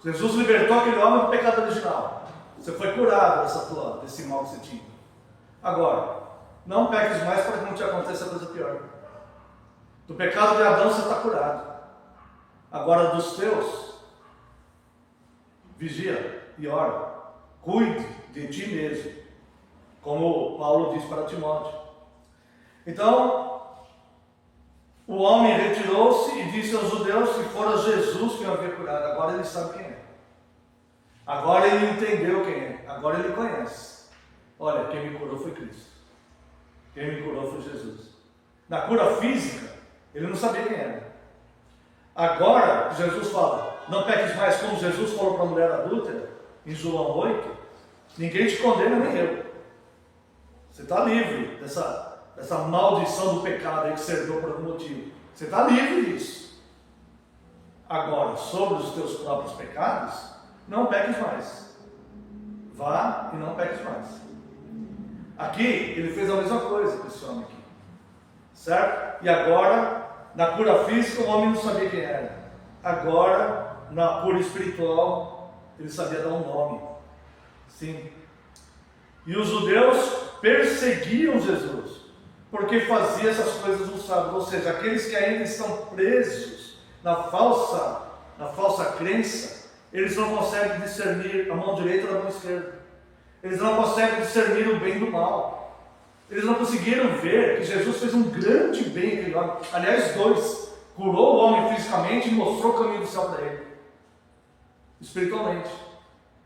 Jesus libertou aquele homem do pecado original. Você foi curado desse mal que você tinha. Agora, não peques mais para que não te aconteça coisa pior. Do pecado de Adão você está curado. Agora dos teus, vigia e ora. Cuide de ti mesmo. Como Paulo diz para Timóteo. Então, o homem retirou-se e disse aos judeus que fora Jesus quem o havia curado. Agora ele sabe quem é. Agora ele entendeu quem é. Agora ele conhece. Olha, quem me curou foi Cristo. Quem me curou foi Jesus. Na cura física, ele não sabia quem era. Agora, Jesus fala, não peques mais, como Jesus falou para a mulher adúltera, em João 8, ninguém te condena, nem eu. Você está livre dessa maldição do pecado aí que você herdou por algum motivo. Você está livre disso. Agora, sobre os teus próprios pecados, não peques mais. Vá e não peques mais. Aqui, ele fez a mesma coisa com esse homem aqui. Certo? E agora, na cura física, o homem não sabia quem era. Agora, na cura espiritual, ele sabia dar um nome. Sim. E os judeus perseguiam Jesus, porque fazia essas coisas no sábado. Ou seja, aqueles que ainda estão presos na falsa crença, eles não conseguem discernir a mão direita da mão esquerda. Eles não conseguem discernir o bem do mal. Eles não conseguiram ver que Jesus fez um grande bem àquele homem. Aliás, dois. Curou o homem fisicamente e mostrou o caminho do céu para ele. Espiritualmente.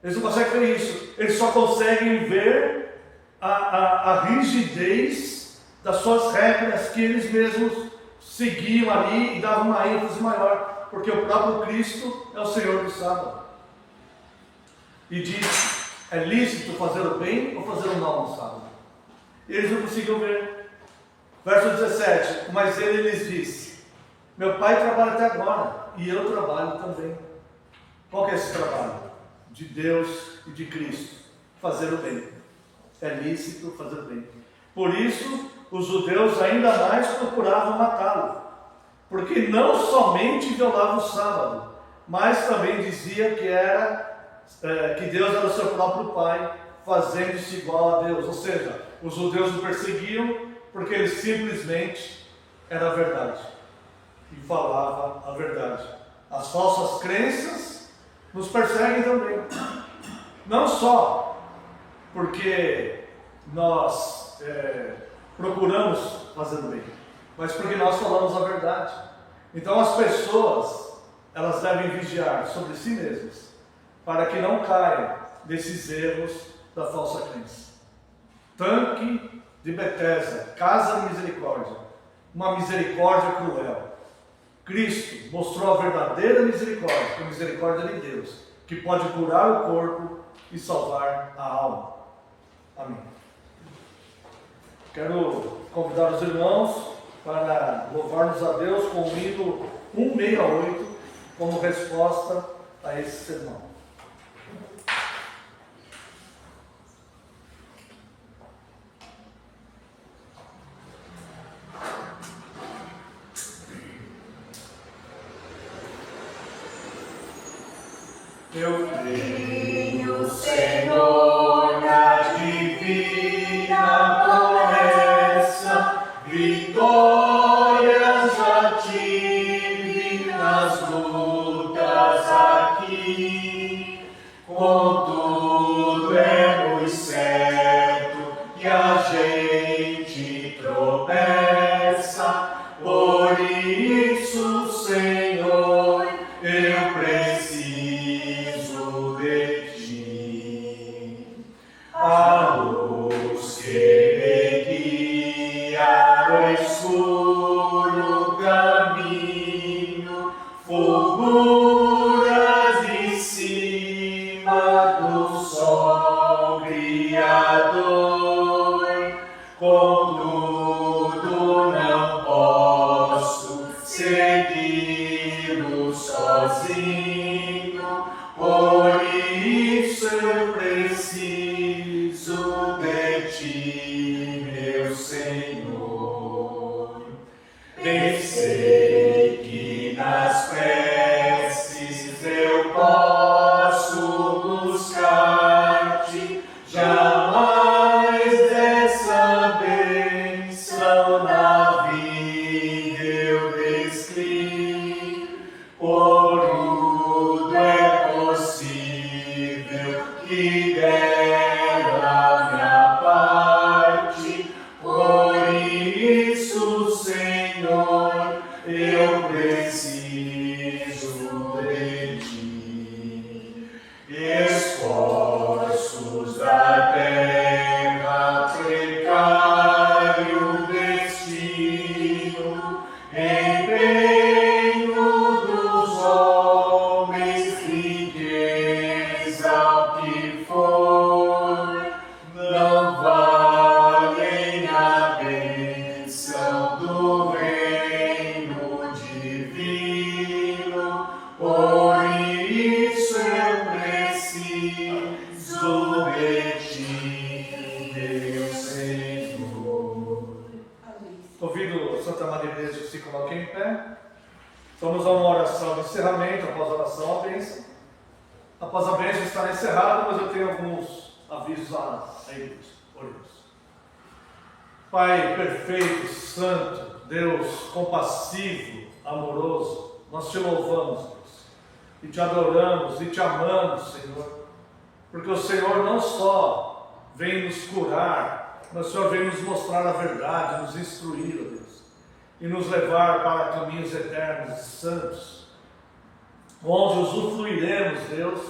Eles não conseguem ver isso. Eles só conseguem ver a rigidez das suas regras que eles mesmos seguiam ali e davam uma ênfase maior. Porque o próprio Cristo é o Senhor do sábado. E disse, é lícito fazer o bem ou fazer o mal no sábado? Eles não conseguiam ver. Verso 17, mas ele lhes disse, meu pai trabalha até agora, e eu trabalho também. Qual que é esse trabalho? De Deus e de Cristo. Fazer o bem. É lícito fazer o bem. Por isso, os judeus ainda mais procuravam matá-lo. Porque não somente violava o sábado, mas também dizia que Deus era o seu próprio pai, fazendo-se igual a Deus. Ou seja, os judeus o perseguiam porque ele simplesmente era a verdade e falava a verdade. As falsas crenças nos perseguem também, não só porque nós procuramos fazer o bem, mas porque nós falamos a verdade. Então as pessoas, elas devem vigiar sobre si mesmas para que não caiam desses erros da falsa crença. Tanque de Betesda, casa de misericórdia, uma misericórdia cruel. Cristo mostrou a verdadeira misericórdia, que é a misericórdia de Deus, que pode curar o corpo e salvar a alma. Amém. Quero convidar os irmãos para louvarmos a Deus com o hino 168 como resposta a esse sermão. Eu creio, Senhor, na divina promessa, vitórias já tive nas lutas aqui. Contudo é muito certo que a gente tropeça, por isso, Senhor, eu preciso de ti. A luz que me guia no escuro caminho, fulguras em cima do sol criador. Contudo não posso segui-lo sozinho, por isso eu preciso de ti, meu Senhor. esforços da terra, precário destino, empenho dos homens, riqueza, o que for, não valem a bênção do reino divino. Por isso eu preciso de ti, meu Senhor. Convido a Santa Maria Igreja que se coloque em pé. Vamos a uma oração de encerramento, após a oração, a bênção. Após a bênção estará encerrado, mas eu tenho alguns avisos à igreja. Oremos. Pai perfeito, santo, Deus compassivo, amoroso, nós te louvamos, Deus, e te adoramos e te amamos, Senhor, porque o Senhor não só vem nos curar, mas o Senhor vem nos mostrar a verdade, nos instruir, ó Deus, e nos levar para caminhos eternos e santos, onde usufruiremos, Deus,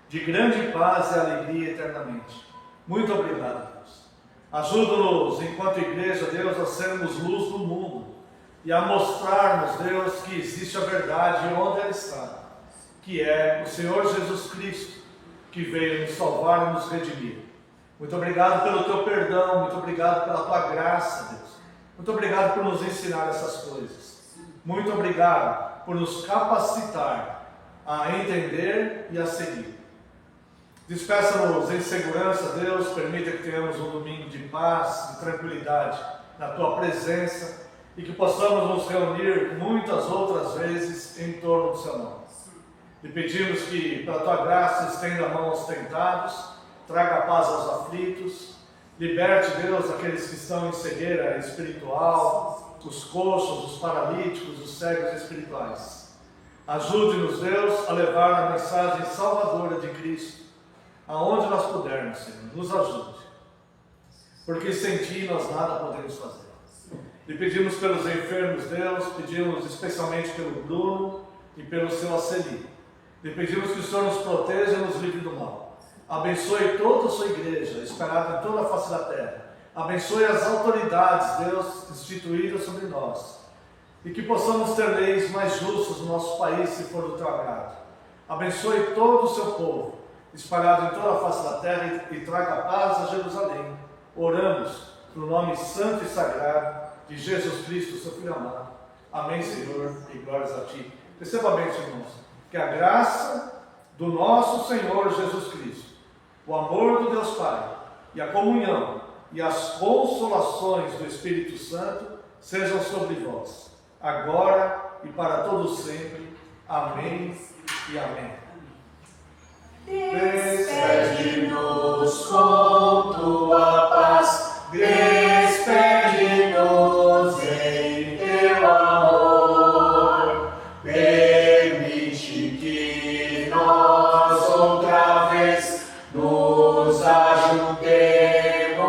de grande paz e alegria eternamente. Muito obrigado, Deus. Ajuda-nos, enquanto igreja, Deus, a sermos luz do mundo e a mostrarmos, Deus, que existe a verdade onde ela está, que é o Senhor Jesus Cristo, que veio nos salvar e nos redimir. Muito obrigado pelo teu perdão, muito obrigado pela tua graça, Deus. Muito obrigado por nos ensinar essas coisas. Muito obrigado por nos capacitar a entender e a seguir. Despeça-nos em segurança, Deus, permita que tenhamos um domingo de paz e tranquilidade na tua presença e que possamos nos reunir muitas outras vezes em torno do seu nome. E pedimos que, pela tua graça, estenda a mão aos tentados, traga paz aos aflitos, liberte, Deus, aqueles que estão em cegueira espiritual, os coxos, os paralíticos, os cegos espirituais. Ajude-nos, Deus, a levar a mensagem salvadora de Cristo aonde nós pudermos, Senhor. Nos ajude, porque sem ti nós nada podemos fazer. E pedimos pelos enfermos, Deus, pedimos especialmente pelo Bruno e pelo seu Aceli. E pedimos que o Senhor nos proteja e nos livre do mal. Abençoe toda a sua igreja, espalhada em toda a face da terra. Abençoe as autoridades, Deus, instituídas sobre nós. E que possamos ter leis mais justas no nosso país, se for do teu agrado. Abençoe todo o seu povo, espalhado em toda a face da terra, e traga paz a Jerusalém. Oramos no nome santo e sagrado de Jesus Cristo, seu Filho amado. Amém, Senhor, e glórias a ti. Receba a bênção, irmãos. Que a graça do nosso Senhor Jesus Cristo, o amor do Deus Pai e a comunhão e as consolações do Espírito Santo sejam sobre vós, agora e para todos sempre. Amém e amém. Despede-nos com tua paz, despede-nos em teu amor, permite que nós outra vez nos ajuntemos,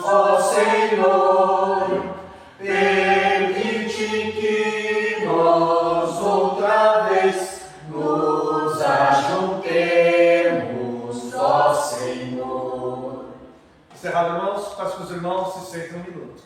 ó Senhor, permite que nós outra vez nos ajuntemos, ó Senhor. Encerrado, irmãos, peço que os irmãos se sentem um minuto.